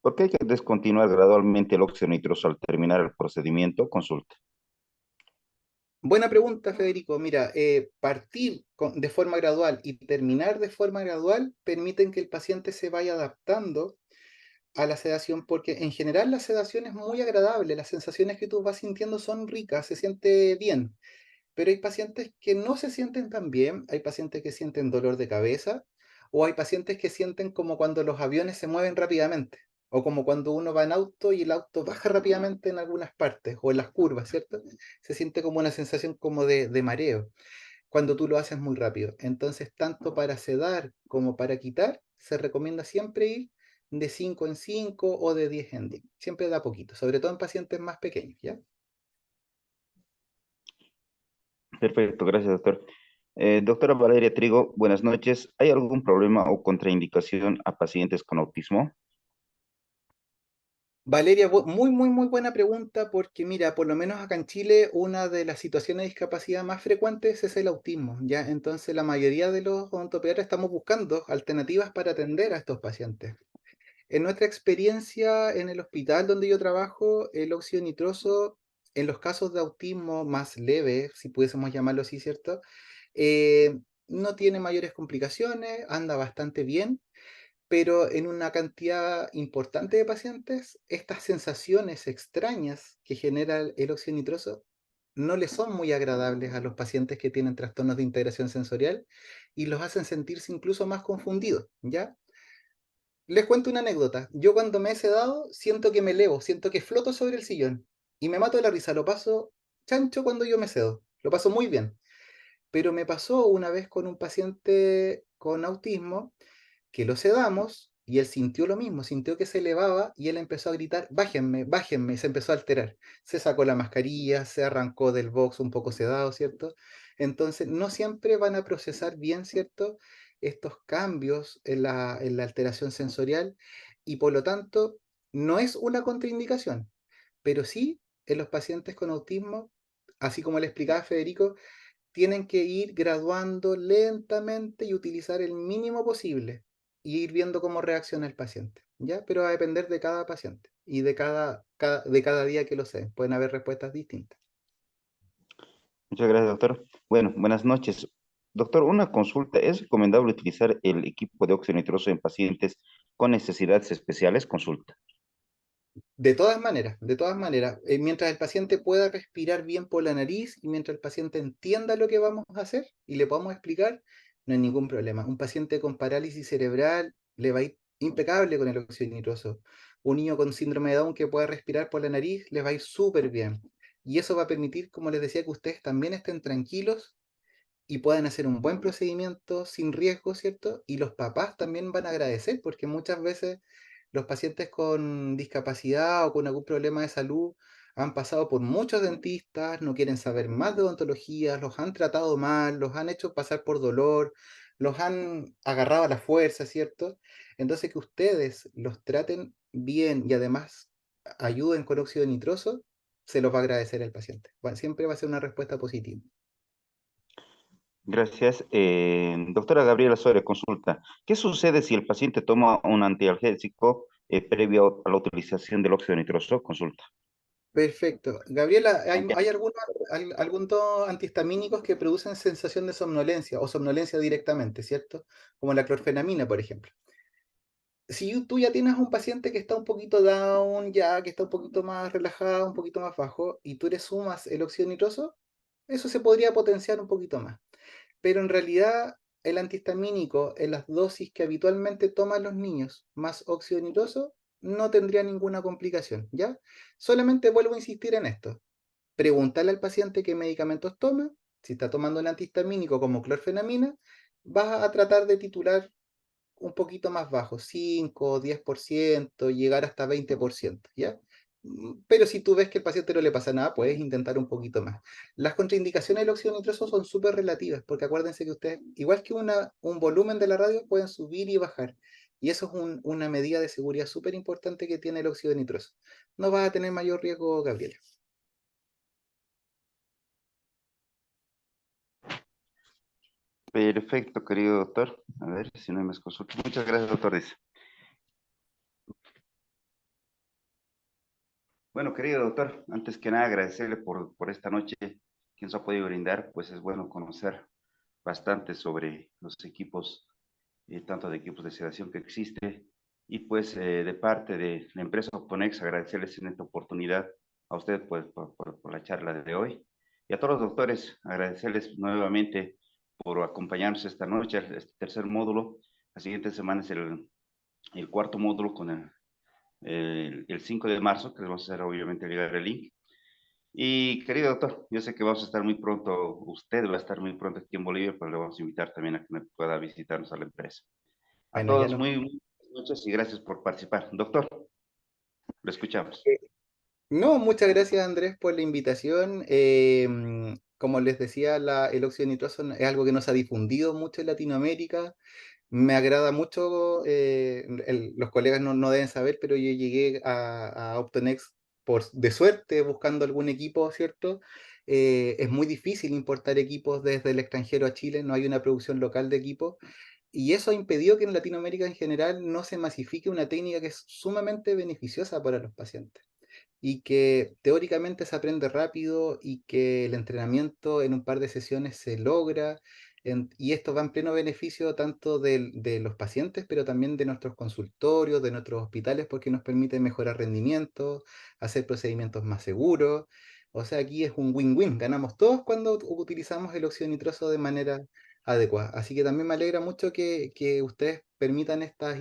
¿por qué hay que descontinuar gradualmente el óxido nitroso al terminar el procedimiento? Consulta. Buena pregunta, Federico. Mira, partir de forma gradual y terminar de forma gradual permiten que el paciente se vaya adaptando a la sedación, porque en general la sedación es muy agradable, las sensaciones que tú vas sintiendo son ricas, se siente bien, pero hay pacientes que no se sienten tan bien, hay pacientes que sienten dolor de cabeza, o hay pacientes que sienten como cuando los aviones se mueven rápidamente. O como cuando uno va en auto y el auto baja rápidamente en algunas partes o en las curvas, ¿cierto? Se siente como una sensación como de mareo cuando tú lo haces muy rápido. Entonces, tanto para sedar como para quitar, se recomienda siempre ir de 5 en 5 o de 10 en 10. Siempre da poquito, sobre todo en pacientes más pequeños, ¿ya? Perfecto, gracias, doctor. Doctora Valeria Trigo, buenas noches. ¿Hay algún problema o contraindicación a pacientes con autismo? Valeria, muy buena pregunta porque mira, por lo menos acá en Chile una de las situaciones de discapacidad más frecuentes es el autismo, ¿ya? Entonces la mayoría de los odontopediatras estamos buscando alternativas para atender a estos pacientes. En nuestra experiencia en el hospital donde yo trabajo, el óxido nitroso en los casos de autismo más leve, si pudiésemos llamarlo así, ¿cierto? Eh, no tiene mayores complicaciones, anda bastante bien, pero en una cantidad importante de pacientes, estas sensaciones extrañas que genera el óxido nitroso no le son muy agradables a los pacientes que tienen trastornos de integración sensorial y los hacen sentirse incluso más confundidos, ¿ya? Les cuento una anécdota. Yo cuando me he sedado, siento que me elevo, siento que floto sobre el sillón y me mato de la risa. Lo paso chancho cuando yo me sedo. Lo paso muy bien. Pero me pasó una vez con un paciente con autismo que lo sedamos y él sintió lo mismo, sintió que se elevaba y él empezó a gritar, bájenme, bájenme, y se empezó a alterar. Se sacó la mascarilla, se arrancó del box un poco sedado, ¿cierto? Entonces, no siempre van a procesar bien, ¿cierto? Estos cambios en la alteración sensorial y por lo tanto no es una contraindicación, pero sí en los pacientes con autismo, así como le explicaba Federico, tienen que ir graduando lentamente y utilizar el mínimo posible y ir viendo cómo reacciona el paciente, ¿ya? Pero va a depender de cada paciente y de cada día que lo sé. Pueden haber respuestas distintas. Muchas gracias, doctor. Bueno, buenas noches. Doctor, una consulta. ¿Es recomendable utilizar el equipo de óxido nitroso en pacientes con necesidades especiales? Consulta. De todas maneras, mientras el paciente pueda respirar bien por la nariz y mientras el paciente entienda lo que vamos a hacer y le podamos explicar, no hay ningún problema. Un paciente con parálisis cerebral le va a ir impecable con el óxido nitroso. Un niño con síndrome de Down que pueda respirar por la nariz le va a ir súper bien. Y eso va a permitir, como les decía, que ustedes también estén tranquilos y puedan hacer un buen procedimiento sin riesgo, ¿cierto? Y los papás también van a agradecer porque muchas veces los pacientes con discapacidad o con algún problema de salud han pasado por muchos dentistas, no quieren saber más de odontología, los han tratado mal, los han hecho pasar por dolor, los han agarrado a la fuerza, ¿cierto? Entonces que ustedes los traten bien y además ayuden con óxido nitroso, se los va a agradecer el paciente. Bueno, siempre va a ser una respuesta positiva. Gracias. Doctora Gabriela Soria, consulta. ¿Qué sucede si el paciente toma un antialgésico previo a la utilización del óxido nitroso? Consulta. Perfecto. Gabriela, Anti- hay algunos antihistamínicos que producen sensación de somnolencia o somnolencia directamente, ¿cierto? Como la clorfenamina, por ejemplo. Si tú ya tienes un paciente que está un poquito down, ya que está un poquito más relajado, un poquito más bajo, y tú le sumas el óxido nitroso, eso se podría potenciar un poquito más. Pero en realidad, el antihistamínico en las dosis que habitualmente toman los niños más óxido nitroso no tendría ninguna complicación, ¿ya? Solamente vuelvo a insistir en esto. Preguntarle al paciente qué medicamentos toma, si está tomando un antihistamínico como clorfenamina, vas a tratar de titular un poquito más bajo, 5, 10%, llegar hasta 20%, ¿ya? Pero si tú ves que al paciente no le pasa nada, puedes intentar un poquito más. Las contraindicaciones del óxido nitroso son súper relativas, porque acuérdense que ustedes, igual que un volumen de la radio, pueden subir y bajar. Y eso es una medida de seguridad súper importante que tiene el óxido nitroso. No vas a tener mayor riesgo, Gabriela. Perfecto, querido doctor. A ver si no hay más consultas. Muchas gracias, doctor. Dice. Bueno, querido doctor, antes que nada agradecerle por esta noche que nos ha podido brindar, pues es bueno conocer bastante sobre los equipos, tanto de equipos de sedación que existe, y pues de parte de la empresa Optonex, agradecerles en esta oportunidad a usted pues, por la charla de hoy, y a todos los doctores, agradecerles nuevamente por acompañarnos esta noche, este tercer módulo. La siguiente semana es el cuarto módulo con el 5 de marzo, que les vamos a hacer obviamente llegar el link. Y querido doctor, yo sé que vamos a estar muy pronto, usted va a estar muy pronto aquí en Bolivia, pero le vamos a invitar también a que pueda visitarnos a la empresa. A Bueno, ya todos nos... muy buenas noches y gracias por participar. Doctor, lo escuchamos. No, muchas gracias Andrés por la invitación. Como les decía, el óxido nitroso es algo que no se ha difundido mucho en Latinoamérica. Me agrada mucho, los colegas no deben saber, pero yo llegué a Optonex de suerte buscando algún equipo, ¿cierto? Es muy difícil importar equipos desde el extranjero a Chile, no hay una producción local de equipos. Y eso ha impedido que en Latinoamérica en general no se masifique una técnica que es sumamente beneficiosa para los pacientes y que teóricamente se aprende rápido y que el entrenamiento en un par de sesiones se logra. Y esto va en pleno beneficio tanto de los pacientes, pero también de nuestros consultorios, de nuestros hospitales, porque nos permite mejorar rendimiento, hacer procedimientos más seguros. O sea, aquí es un win-win. Ganamos todos cuando utilizamos el óxido nitroso de manera adecuada. Así que también me alegra mucho que ustedes permitan estas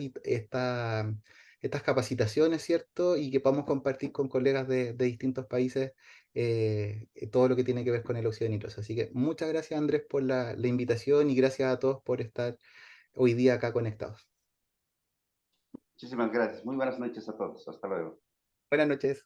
capacitaciones, ¿cierto? Y que podamos compartir con colegas de distintos países todo lo que tiene que ver con el óxido nitroso. Así que muchas gracias, Andrés, por la invitación y gracias a todos por estar hoy día acá conectados. Muchísimas gracias. Muy buenas noches a todos. Hasta luego. Buenas noches.